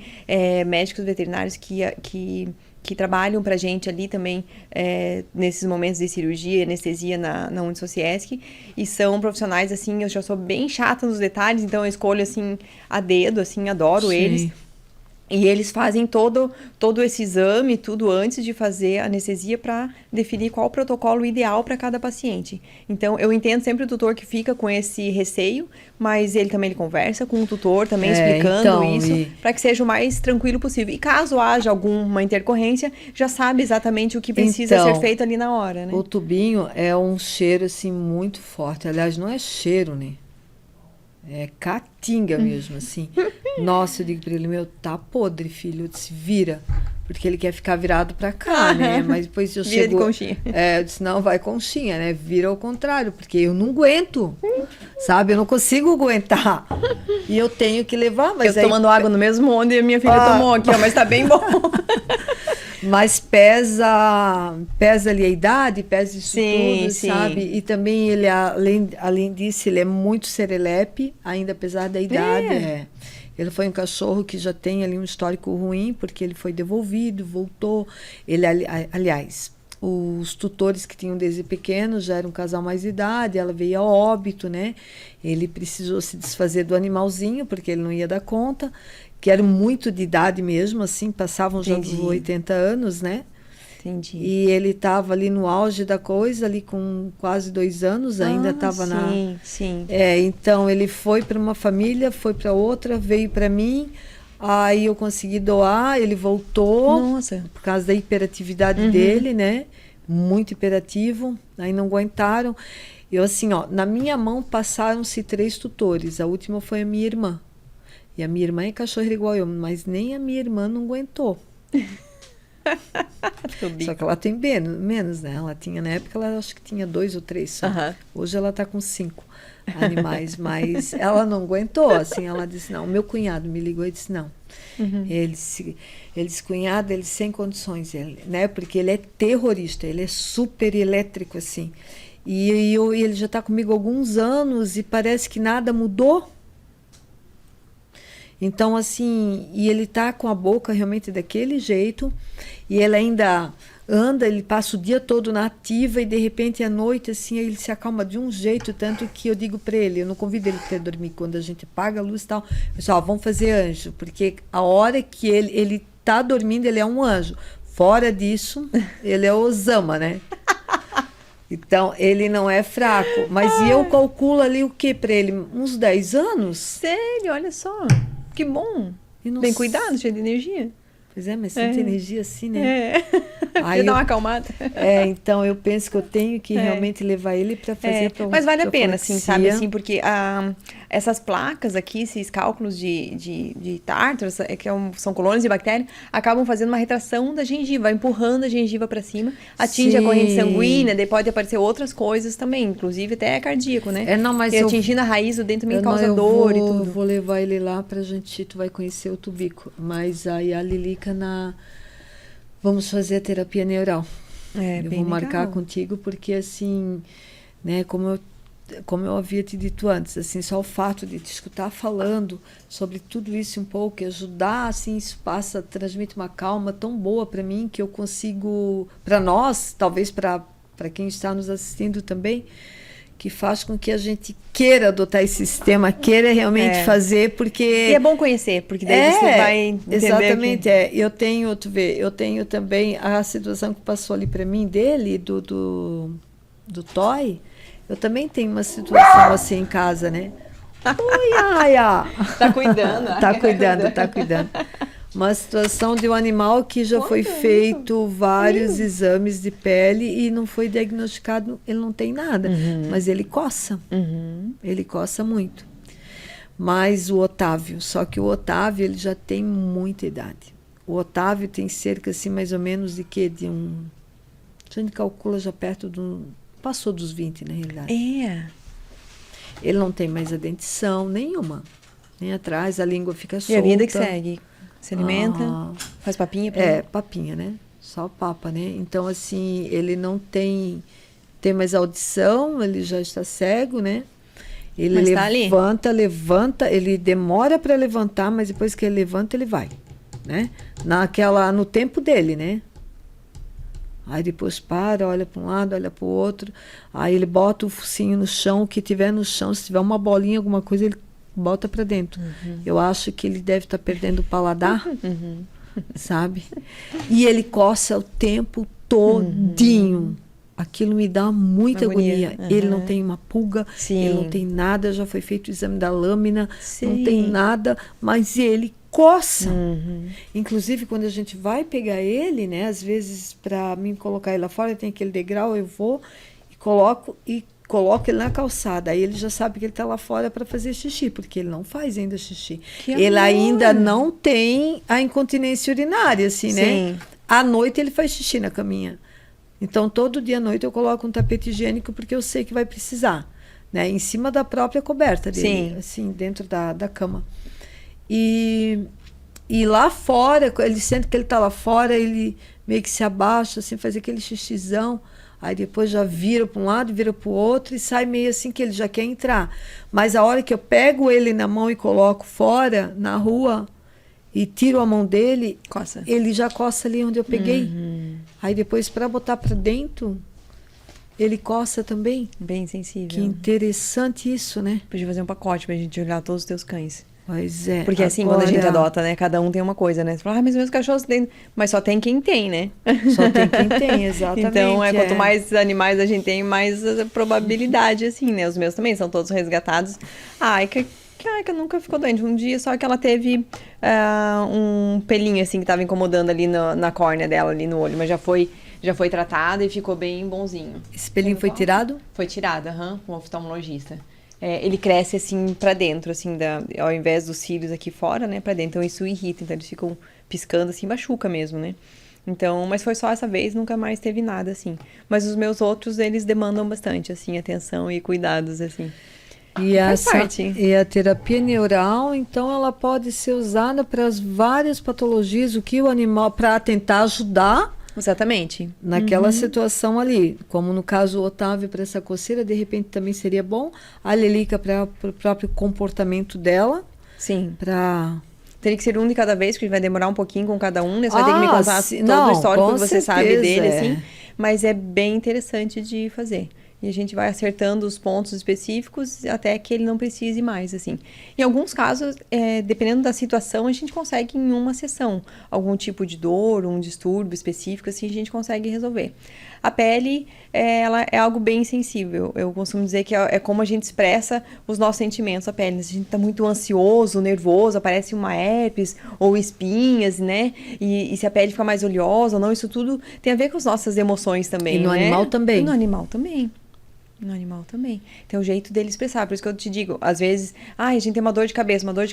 médicos veterinários que trabalham pra gente ali também nesses momentos de cirurgia e anestesia na Unisociesc. E são profissionais, assim, eu já sou bem chata nos detalhes, então eu escolho, assim, a dedo, assim, adoro eles. E eles fazem todo esse exame, tudo antes de fazer a anestesia para definir qual o protocolo ideal para cada paciente. Então, eu entendo sempre o tutor que fica com esse receio, mas ele também conversa com o tutor, também explicando isso, para que seja o mais tranquilo possível. E caso haja alguma intercorrência, já sabe exatamente o que precisa ser feito ali na hora, né? O tubinho é um cheiro, assim, muito forte. Aliás, não é cheiro, né? É caatinga mesmo, assim. Nossa, eu digo pra ele, tá podre, filho. Eu disse, vira. Porque ele quer ficar virado pra cá, né? Mas depois eu chego... Vira de conchinha. Eu disse, não, vai conchinha, né? Vira ao contrário, porque eu não aguento, sabe? Eu não consigo aguentar. E eu tenho que levar, mas eu tô tomando água no mesmo onde a minha filha tomou aqui, ó, mas tá bem bom. Mas pesa ali a idade, pesa isso tudo, sabe? E também ele, além disso, ele é muito serelepe, ainda apesar da idade. Ele foi um cachorro que já tem ali um histórico ruim, porque ele foi devolvido, voltou. Ele, aliás, os tutores que tinham desde pequeno já eram um casal mais de idade, ela veio a óbito, né? Ele precisou se desfazer do animalzinho, porque ele não ia dar conta, que era muito de idade mesmo, assim, passavam já dos 80 anos, né? Entendi. E ele estava ali no auge da coisa, ali com quase 2 anos, ainda estava na... Sim. Então, ele foi para uma família, foi para outra, veio para mim, aí eu consegui doar, ele voltou. Nossa. Por causa da hiperatividade dele, né? Muito hiperativo, aí não aguentaram. Eu, assim, na minha mão passaram-se 3 tutores, a última foi a minha irmã. E a minha irmã é cachorra igual eu, mas nem a minha irmã não aguentou. Só que ela tem menos, né? Ela tinha, na época, ela acho que tinha 2 ou 3 só. Hoje ela tá com 5 animais, mas ela não aguentou, assim, ela disse, não, meu cunhado me ligou e disse, não. Ele disse, cunhado, ele sem condições, né? Porque ele é terrorista, ele é super elétrico, assim. E ele já tá comigo há alguns anos e parece que nada mudou. Então, assim, e ele tá com a boca realmente daquele jeito, e ele ainda anda, ele passa o dia todo na ativa, e de repente à noite, assim, ele se acalma de um jeito, tanto que eu digo para ele, eu não convido ele para dormir, quando a gente apaga a luz e tal, pessoal, vamos fazer anjo, porque a hora que ele tá dormindo, ele é um anjo. Fora disso, ele é Osama, né? Então, ele não é fraco, mas eu calculo ali o que para ele? Uns 10 anos? Sério, olha só. Que bom. Bem cuidado, cheio de energia. Pois é, mas tanta energia assim, né? Aí dá uma acalmada. Então eu penso que eu tenho que realmente levar ele para fazer mas vale a pena, assim, sabe? Assim, porque essas placas aqui, esses cálculos de tártaros, são colônias de bactéria, acabam fazendo uma retração da gengiva, vai empurrando a gengiva para cima, atinge a corrente sanguínea, daí pode aparecer outras coisas também, inclusive até cardíaco, né? Não, mas atingindo a raiz do dentro também causa dor e tudo. Eu vou levar ele lá pra gente, tu vai conhecer o tubico. Mas aí a Lilica vamos fazer a terapia neural. Eu vou marcar contigo, porque assim, né, como eu havia te dito antes, assim, só o fato de te escutar falando sobre tudo isso um pouco, e ajudar, assim, isso transmite uma calma tão boa para mim, que eu consigo, para nós, talvez para quem está nos assistindo também, que faz com que a gente queira adotar esse sistema, queira realmente fazer, porque... E é bom conhecer, porque daí você vai entender. Exatamente, eu tenho também a situação que passou ali para mim, dele, do Toy, eu também tenho uma situação assim em casa, né? Oi, Aya! Tá cuidando. Tá cuidando. Uma situação de um animal que já foi feito vários exames de pele e não foi diagnosticado, ele não tem nada, mas ele coça. Ele coça muito. Mas o Otávio, só que o Otávio, ele já tem muita idade. O Otávio tem cerca, assim, mais ou menos de quê? A gente calcula já perto passou dos 20, na realidade. Ele não tem mais a dentição nenhuma. Nem atrás, a língua fica solta. E a vida que segue? Se alimenta? Faz papinha? Papinha, né? Só papa, né? Então, assim, ele não tem mais audição, ele já está cego, né? Ele levanta, ele demora para levantar, mas depois que ele levanta, ele vai, né? No tempo dele, né? Aí depois para, olha para um lado, olha para o outro. Aí ele bota o focinho no chão, o que tiver no chão, se tiver uma bolinha, alguma coisa, ele bota para dentro. Eu acho que ele deve estar perdendo o paladar, sabe? E ele coça o tempo todinho. Aquilo me dá muita agonia. Ele não tem uma pulga, ele não tem nada, já foi feito o exame da lâmina, não tem nada, mas ele coça. Inclusive, quando a gente vai pegar ele, né, às vezes, para mim colocar ele lá fora, tem aquele degrau, eu vou e coloco ele na calçada. Aí ele já sabe que ele está lá fora para fazer xixi, porque ele não faz ainda xixi. Ele ainda não tem a incontinência urinária, assim, né? À noite ele faz xixi na caminha. Então, todo dia à noite eu coloco um tapete higiênico, porque eu sei que vai precisar, né? Em cima da própria coberta dele, assim, dentro da cama. E lá fora, ele sente que ele está lá fora, ele meio que se abaixa, assim, faz aquele xixizão, aí depois já vira para um lado, vira para o outro e sai meio assim que ele já quer entrar. Mas a hora que eu pego ele na mão e coloco fora, na rua, e tiro a mão dele, ele já coça ali onde eu peguei. Aí depois, para botar para dentro, ele coça também. Bem sensível. Que interessante isso, né? Podia fazer um pacote pra gente olhar todos os teus cães. Pois é. Porque assim, quando a gente adota, né? Cada um tem uma coisa, né? Você fala, mas meus cachorros têm... Mas só tem quem tem, né? Só tem quem tem, exatamente. Então, quanto mais animais a gente tem, mais a probabilidade, assim, né? Os meus também são todos resgatados. Que nunca ficou doente. Um dia só que ela teve um pelinho, assim, que tava incomodando ali na córnea dela, ali no olho. Mas já foi tratada e ficou bem bonzinho. Esse pelinho foi tirado? Foi tirado, com o oftalmologista. Ele cresce, assim, pra dentro, assim, ao invés dos cílios aqui fora, né, pra dentro. Então, isso irrita. Então, eles ficam piscando, assim, machuca mesmo, né? Então, mas foi só essa vez, nunca mais teve nada, assim. Mas os meus outros, eles demandam bastante, assim, atenção e cuidados, assim. E a terapia neural, então, ela pode ser usada para as várias patologias, o que o animal, para tentar ajudar. Exatamente. Naquela situação ali. Como no caso o Otávio, para essa coceira, de repente também seria bom. A Lelica para o próprio comportamento dela. Sim. Teria que ser um de cada vez, porque vai demorar um pouquinho com cada um, né? Você vai ter que me contar todo o histórico que você sabe dele, assim. Mas é bem interessante de fazer. E a gente vai acertando os pontos específicos até que ele não precise mais, assim. Em alguns casos, dependendo da situação, a gente consegue em uma sessão. Algum tipo de dor, um distúrbio específico, assim, a gente consegue resolver. A pele, ela é algo bem sensível. Eu costumo dizer que é como a gente expressa os nossos sentimentos, a pele. Se a gente tá muito ansioso, nervoso, aparece uma herpes ou espinhas, né? E se a pele fica mais oleosa ou não, isso tudo tem a ver com as nossas emoções também, E no animal também. E no animal também. No animal também. Tem o jeito dele expressar. Por isso que eu te digo, às vezes, a gente tem uma dor de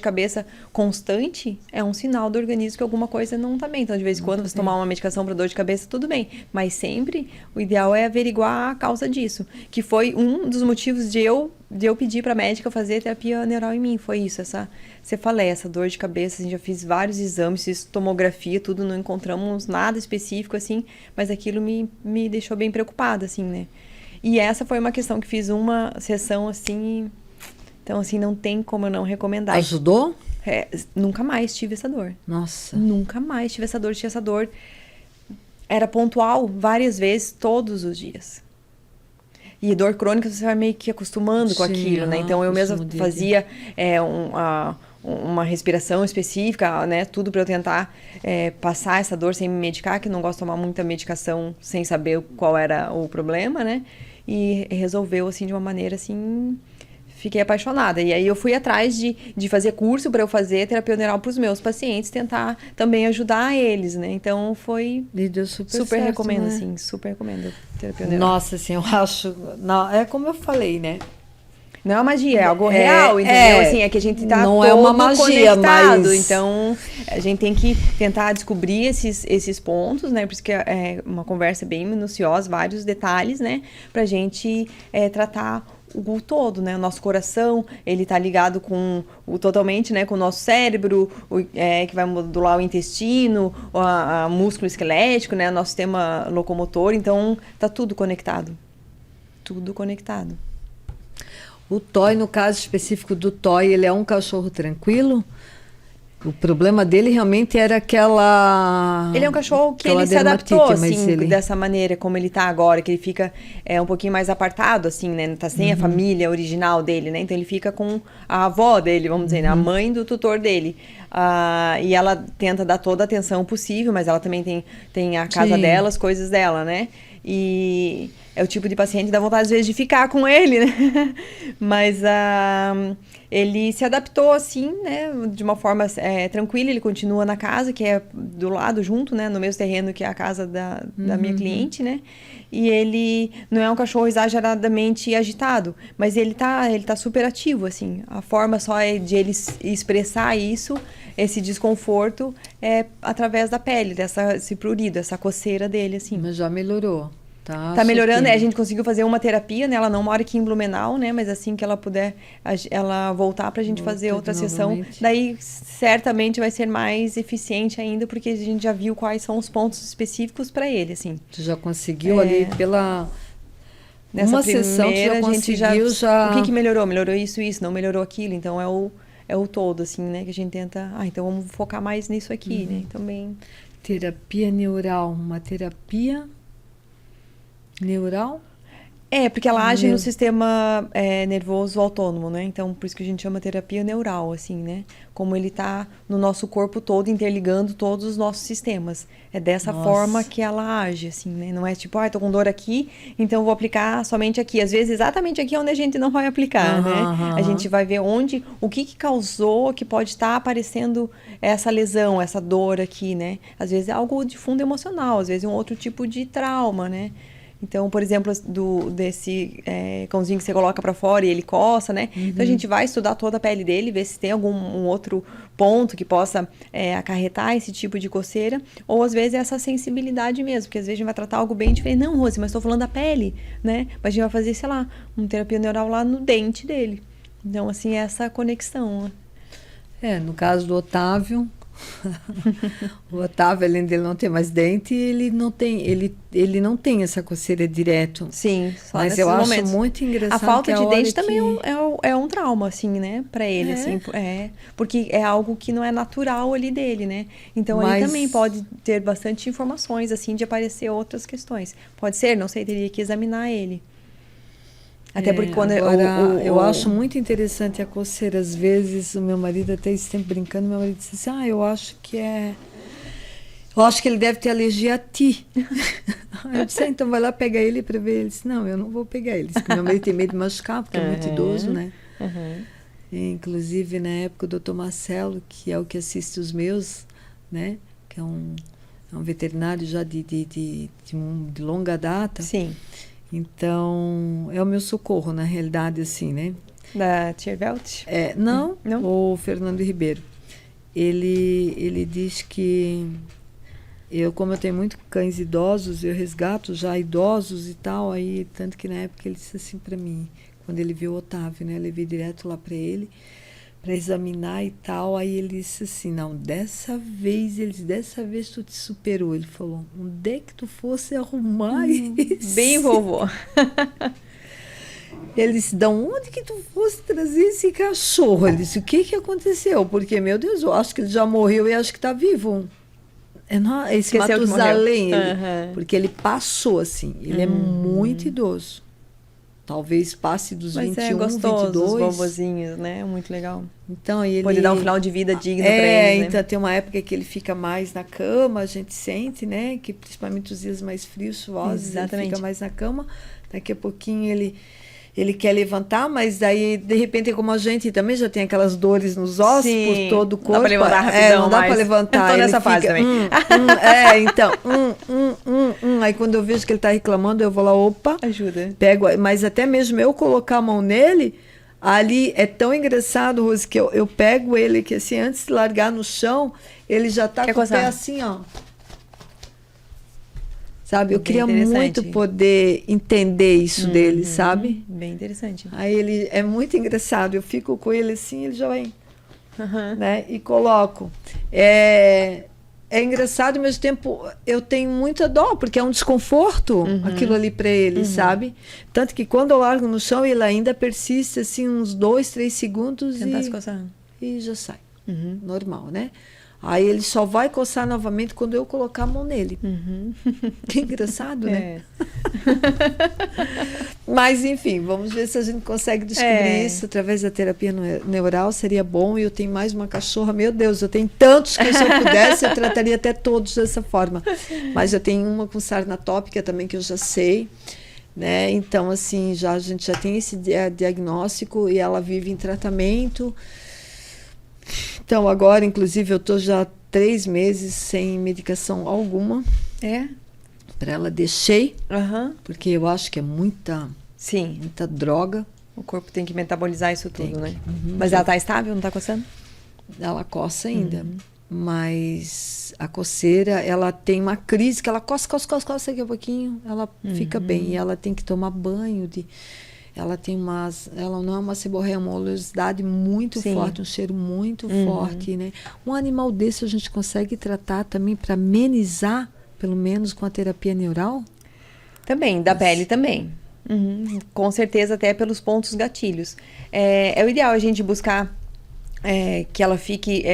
cabeça constante, é um sinal do organismo que alguma coisa não tá bem. Então, de vez em quando, você tomar uma medicação para dor de cabeça, tudo bem. Mas sempre, o ideal é averiguar a causa disso. Que foi um dos motivos de eu pedir pra médica fazer terapia neural em mim. Foi isso, essa cefaleia, essa dor de cabeça. Assim, já fiz vários exames, fiz tomografia, tudo, não encontramos nada específico, assim. Mas aquilo me deixou bem preocupada, assim, né? E essa foi uma questão que fiz uma sessão, assim... Então, assim, não tem como eu não recomendar. Ajudou? Nunca mais tive essa dor. Nossa. Nunca mais tive essa dor. Tinha essa dor. Era pontual várias vezes, todos os dias. E dor crônica, você vai meio que acostumando com aquilo, né? Então, eu mesma fazia uma respiração específica, né? Tudo para eu tentar passar essa dor sem me medicar, que não gosto de tomar muita medicação sem saber qual era o problema, né? E resolveu, assim, de uma maneira, assim... Fiquei apaixonada. E aí eu fui atrás de fazer curso para eu fazer terapia neural para os meus pacientes, tentar também ajudar eles, né? Então foi... E deu super certo, recomendo, né? assim, super recomendo terapia neural. Nossa, assim, eu acho... Não, é como eu falei, né? Não é magia, é algo real, entendeu? Assim, é que a gente tá não todo é uma magia, conectado. mas... Então, a gente tem que tentar descobrir esses pontos, né? Por isso que é uma conversa bem minuciosa, vários detalhes, né? Pra gente tratar o todo, né? O nosso coração, ele tá ligado totalmente, né? Com o nosso cérebro, que vai modular o intestino, o músculo esquelético, né? O nosso sistema locomotor. Então, tá tudo conectado. Tudo conectado. O Toy, no caso específico do Toy, ele é um cachorro tranquilo? O problema dele realmente era aquela... Ele é um cachorro que ele se adaptou, assim, dessa maneira, como ele tá agora, que ele fica um pouquinho mais apartado, assim, né? Tá sem a família original dele, né? Então ele fica com a avó dele, vamos dizer, né? A mãe do tutor dele. E ela tenta dar toda a atenção possível, mas ela também tem a casa dela, as coisas dela, né? E é o tipo de paciente que dá vontade, às vezes, de ficar com ele, né? Mas ele se adaptou, assim, né? De uma forma tranquila. Ele continua na casa, que é do lado, junto, né? No mesmo terreno que é a casa da minha cliente, né? E ele não é um cachorro exageradamente agitado, mas ele tá super ativo, assim. A forma só de ele expressar isso, esse desconforto, é através da pele, esse prurido, essa coceira dele, assim. Mas já melhorou. Tá melhorando, a gente conseguiu fazer uma terapia, né? Ela não mora aqui em Blumenau, né? Mas assim que ela puder, ela voltar pra gente fazer outra sessão, daí certamente vai ser mais eficiente ainda, porque a gente já viu quais são os pontos específicos para ele, assim. Tu já conseguiu ali nessa uma sessão, tu já conseguiu já... O que melhorou? Melhorou isso, não melhorou aquilo, então é o todo, assim, né? Que a gente tenta, então vamos focar mais nisso aqui, né? Também. Terapia neural, uma terapia... neural? Porque ela age no sistema nervoso autônomo, né? Então, por isso que a gente chama terapia neural, assim, né? Como ele tá no nosso corpo todo, interligando todos os nossos sistemas. É dessa forma que ela age, assim, né? Não é tipo, tô com dor aqui, então eu vou aplicar somente aqui. Às vezes, exatamente aqui é onde a gente não vai aplicar, né? A gente vai ver o que causou, que pode estar aparecendo essa lesão, essa dor aqui, né? Às vezes é algo de fundo emocional, às vezes é um outro tipo de trauma, né? Então, por exemplo, desse cãozinho que você coloca pra fora e ele coça, né? Então, a gente vai estudar toda a pele dele, ver se tem algum outro ponto que possa acarretar esse tipo de coceira. Ou, às vezes, é essa sensibilidade mesmo, porque às vezes a gente vai tratar algo bem diferente. Não, Rose, mas estou falando da pele, né? Mas a gente vai fazer, sei lá, uma terapia neural lá no dente dele. Então, assim, essa conexão. No caso do Otávio... o Otávio, além dele não ter mais dente, ele não tem essa coceira direto. Sim, só mas eu acho muito engraçado. A falta de dente também é um trauma, assim, né, pra ele, assim, porque é algo que não é natural ali dele, né? Então ele também pode ter bastante informações, assim, de aparecer outras questões. Pode ser, não sei, teria que examinar ele. Até porque quando eu acho muito interessante a coceira. Às vezes o meu marido, até sempre brincando, meu marido disse assim, eu acho que ele deve ter alergia a ti. Eu disse, então vai lá pegar ele para ver. Ele disse, não, eu não vou pegar ele. Porque meu marido tem medo de machucar, porque é muito idoso, né? Inclusive, na época, o doutor Marcelo, que é o que assiste os meus, né? Que é um veterinário já de longa data. Sim. Então, é o meu socorro, na realidade, assim, né? Da Tiervelt? Não, o Fernando Ribeiro. Ele diz que como eu tenho muito cães idosos, eu resgato já idosos e tal, aí, tanto que na época ele disse assim para mim, quando ele viu o Otávio, né? Eu levei direto lá para ele, para examinar e tal, aí ele disse assim, não, dessa vez tu te superou. Ele falou, onde é que tu fosse arrumar isso? Bem vovô. Ele disse, de onde que tu fosse trazer esse cachorro? Ele disse, o que aconteceu? Porque, meu Deus, eu acho que ele já morreu e acho que está vivo. Esse Matusalém, porque ele passou, assim, ele é muito idoso. Talvez passe dos 21, gostoso, 22. Os vovozinhos, né? Muito legal. Então, ele... Pode dar um final de vida digno para eles, né? Então tem uma época que ele fica mais na cama, a gente sente, né? Que principalmente os dias mais frios, chuvosos, ele fica mais na cama. Daqui a pouquinho ele quer levantar, mas daí, de repente, como a gente também já tem aquelas dores nos ossos, por todo o corpo. Não dá pra levantar rapidão, não dá pra levantar. Eu tô nessa fase também. Aí quando eu vejo que ele tá reclamando, eu vou lá, opa. Ajuda. Pego, mas até mesmo eu colocar a mão nele, Ali é tão engraçado, Rose, que eu pego ele que assim, antes de largar no chão, ele já tá com o pé assim, ó. Sabe? Eu queria muito poder entender isso dele, sabe? Bem interessante. Aí ele é muito engraçado. Eu fico com ele assim, ele já vem, né? E coloco. É engraçado, ao mesmo tempo eu tenho muita dó, porque é um desconforto aquilo ali para ele, sabe? Tanto que quando eu largo no chão, ele ainda persiste assim uns 2, 3 segundos e já sai. Normal, né? Aí ele só vai coçar novamente quando eu colocar a mão nele. Que engraçado, né? Mas, enfim, vamos ver se a gente consegue descobrir isso através da terapia neural. Seria bom. E eu tenho mais uma cachorra. Meu Deus, eu tenho tantos que se eu pudesse, eu trataria até todos dessa forma. Mas eu tenho uma com sarna tópica também, que eu já sei. Né? Então, assim, a gente já tem esse diagnóstico e ela vive em tratamento. Então, agora, inclusive, eu estou já 3 meses sem medicação alguma. Para ela, deixei. Porque eu acho que é muita droga. O corpo tem que metabolizar isso tudo, né? Mas ela está estável, não está coçando? Ela coça ainda. Mas a coceira, ela tem uma crise que ela coça daqui a pouquinho, ela fica bem. E ela tem que tomar banho de... Ela não é uma seborreia, é uma oleosidade muito forte, um cheiro muito forte, né? Um animal desse a gente consegue tratar também para amenizar, pelo menos com a terapia neural? Também, da pele também. Com certeza, até pelos pontos gatilhos. É o ideal a gente buscar que ela fique,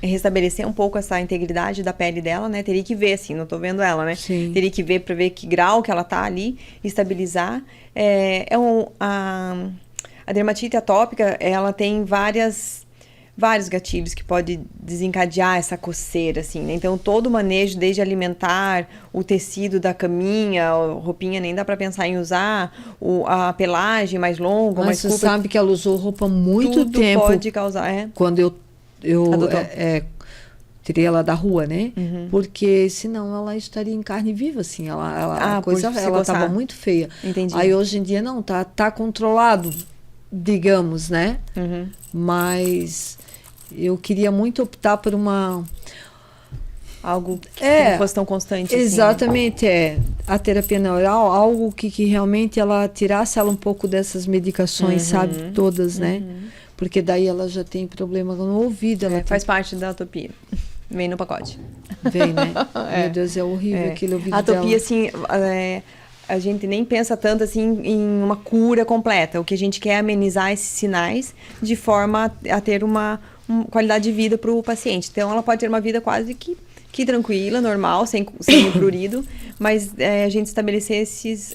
restabelecer um pouco essa integridade da pele dela, né? Teria que ver, assim, não tô vendo ela, né? Teria que ver para ver que grau que ela tá ali, estabilizar. A dermatite atópica, ela tem vários gatilhos que pode desencadear essa coceira, assim, né? Então, todo o manejo, desde alimentar, o tecido da caminha, a roupinha nem dá para pensar em usar, a pelagem mais longa, mais curta. Mas você sabe que ela usou roupa muito tempo. Tudo pode causar, Quando eu tirei ela da rua, né? Porque senão ela estaria em carne viva, assim. A coisa estava muito feia. Entendi. Aí hoje em dia não, tá controlado, digamos, né? Mas eu queria muito optar por algo que não fosse tão constante. Exatamente, a terapia neural, algo que realmente ela tirasse ela um pouco dessas medicações, sabe? Todas, né? Porque daí ela já tem problema no ouvido. Faz parte da atopia. Vem no pacote. Vem, né? Meu Deus, é horrível aquele ouvido dela. A atopia, assim, a gente nem pensa tanto assim em uma cura completa. O que a gente quer é amenizar esses sinais de forma a ter uma qualidade de vida para o paciente. Então, ela pode ter uma vida quase que tranquila, normal, sem prurido, mas a gente estabelecer esses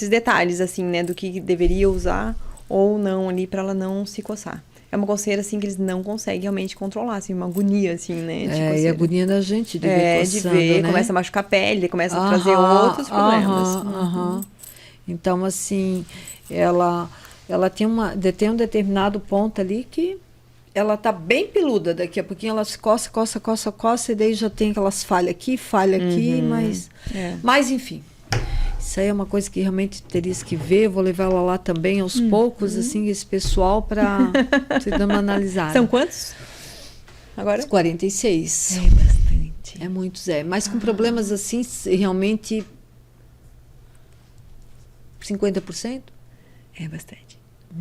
detalhes, assim, né, do que deveria usar ou não ali para ela não se coçar. É uma coceira, assim, que eles não conseguem realmente controlar, assim, uma agonia, assim, né? E a agonia da gente de ver coçando, de ver, né? começa a machucar a pele, começa a trazer outros problemas. Então, assim, ela tem um determinado ponto ali que ela tá bem peluda, daqui a pouquinho ela se coça, e daí já tem aquelas falhas aqui, mas enfim. Isso aí é uma coisa que realmente terias que ver. Eu vou levar ela lá também aos poucos, assim, esse pessoal, para você dar uma analisada. São quantos? Agora? 46. É bastante. É muitos, mas com problemas assim, realmente 50%? É bastante.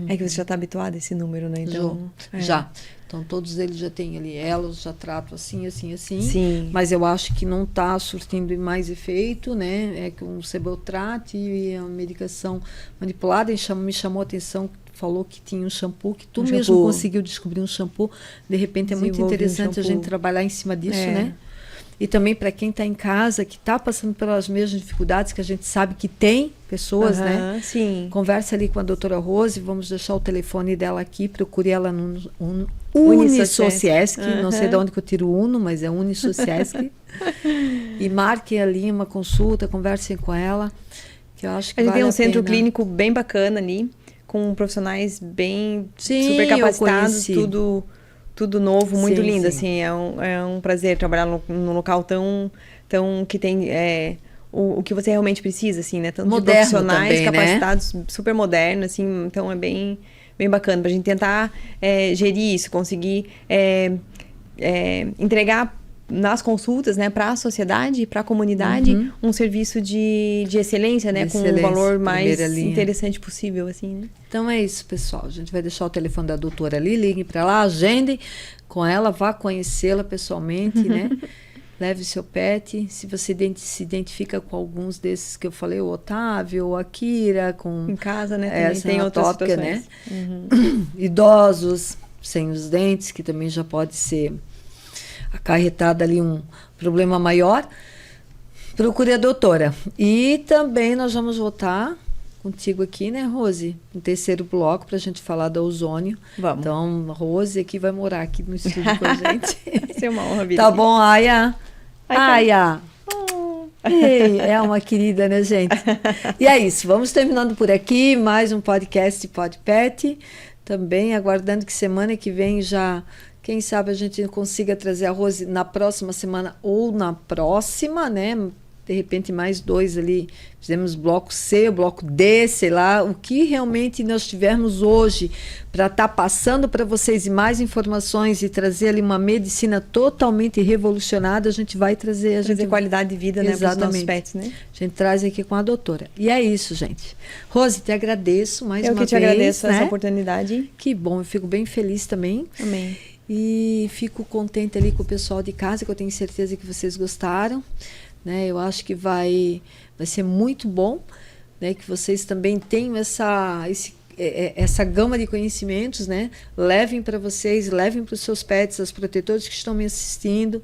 É que você já está habituado a esse número, né? Então, já. Então, todos eles já têm ali, elas já tratam assim. Sim. Mas eu acho que não está surtindo mais efeito, né? É com o Seboltrate e a medicação manipulada. Me chamou a atenção, falou que tinha um shampoo, que tu mesmo conseguiu descobrir um shampoo. De repente, é muito interessante a gente trabalhar em cima disso, né? E também para quem está em casa, que está passando pelas mesmas dificuldades, que a gente sabe que tem pessoas, né? Sim. Conversa ali com a doutora Rose, vamos deixar o telefone dela aqui, procure ela no Unisociesc, não sei de onde que eu tiro o Uno, mas é Unisociesc. E marquem ali uma consulta, conversem com ela, que eu acho que a gente tem um centro pena. Clínico bem bacana ali, com profissionais bem super capacitados, tudo novo, muito lindo, assim, é um prazer trabalhar num local tão que tem o que você realmente precisa, assim, né? Tanto Moderno de profissionais também, capacitados, super moderno, assim, então é bem bacana pra gente tentar gerir isso, conseguir entregar nas consultas, né, para a sociedade, para a comunidade, um serviço de excelência, né, com o valor mais interessante possível, assim, né? Então é isso, pessoal. A gente vai deixar o telefone da doutora ali, liguem para lá, agendem com ela, vá conhecê-la pessoalmente, né? Leve seu pet. Se você se identifica com alguns desses que eu falei, o Otávio, o Akira, com em casa, né? Também tem outras situações, né? Idosos sem os dentes, que também já pode ser acarretado ali um problema maior, procure a doutora. E também nós vamos voltar contigo aqui, né, Rose? No terceiro bloco, para a gente falar da ozônio. Vamos. Então, a Rose aqui vai morar aqui no estúdio com a gente. Vai ser uma honra, Tá bom, Aya? Aya! Ei, é uma querida, né, gente? E é isso, vamos terminando por aqui, mais um podcast Pod Pet. Também aguardando que semana que vem já, quem sabe a gente consiga trazer a Rose na próxima semana ou na próxima, né? De repente mais 2 ali, fizemos bloco C, bloco D, sei lá, o que realmente nós tivermos hoje para estar passando para vocês mais informações e trazer ali uma medicina totalmente revolucionada, a gente vai trazer. Trazer qualidade de vida, né, para os nossos pets, né? A gente traz aqui com a doutora. E é isso, gente. Rose, te agradeço mais uma vez. Eu que te agradeço essa oportunidade. Que bom, eu fico bem feliz também. Amém. E fico contente ali com o pessoal de casa, que eu tenho certeza que vocês gostaram. Né, eu acho que vai ser muito bom, né, que vocês também tenham essa gama de conhecimentos, né? Levem para vocês, levem para os seus pets, os protetores que estão me assistindo,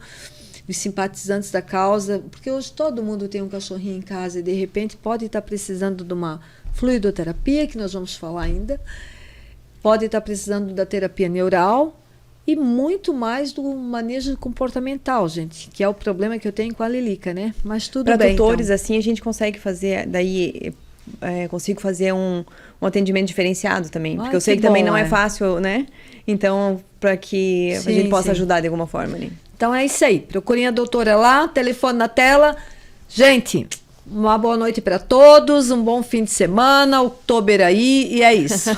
os simpatizantes da causa, porque hoje todo mundo tem um cachorrinho em casa e de repente pode estar precisando de uma fluidoterapia, que nós vamos falar ainda, pode estar precisando da terapia neural, e muito mais do manejo comportamental, gente, que é o problema que eu tenho com a Lilica, né? Mas tudo bem. Para tutores, então, assim, a gente consegue fazer, daí consigo fazer um atendimento diferenciado também, porque eu sei que também não é fácil, né? Então, para que a gente possa ajudar de alguma forma ali. Então é isso aí, procurem a doutora lá, telefone na tela. Gente, uma boa noite para todos, um bom fim de semana, outubro aí, e é isso.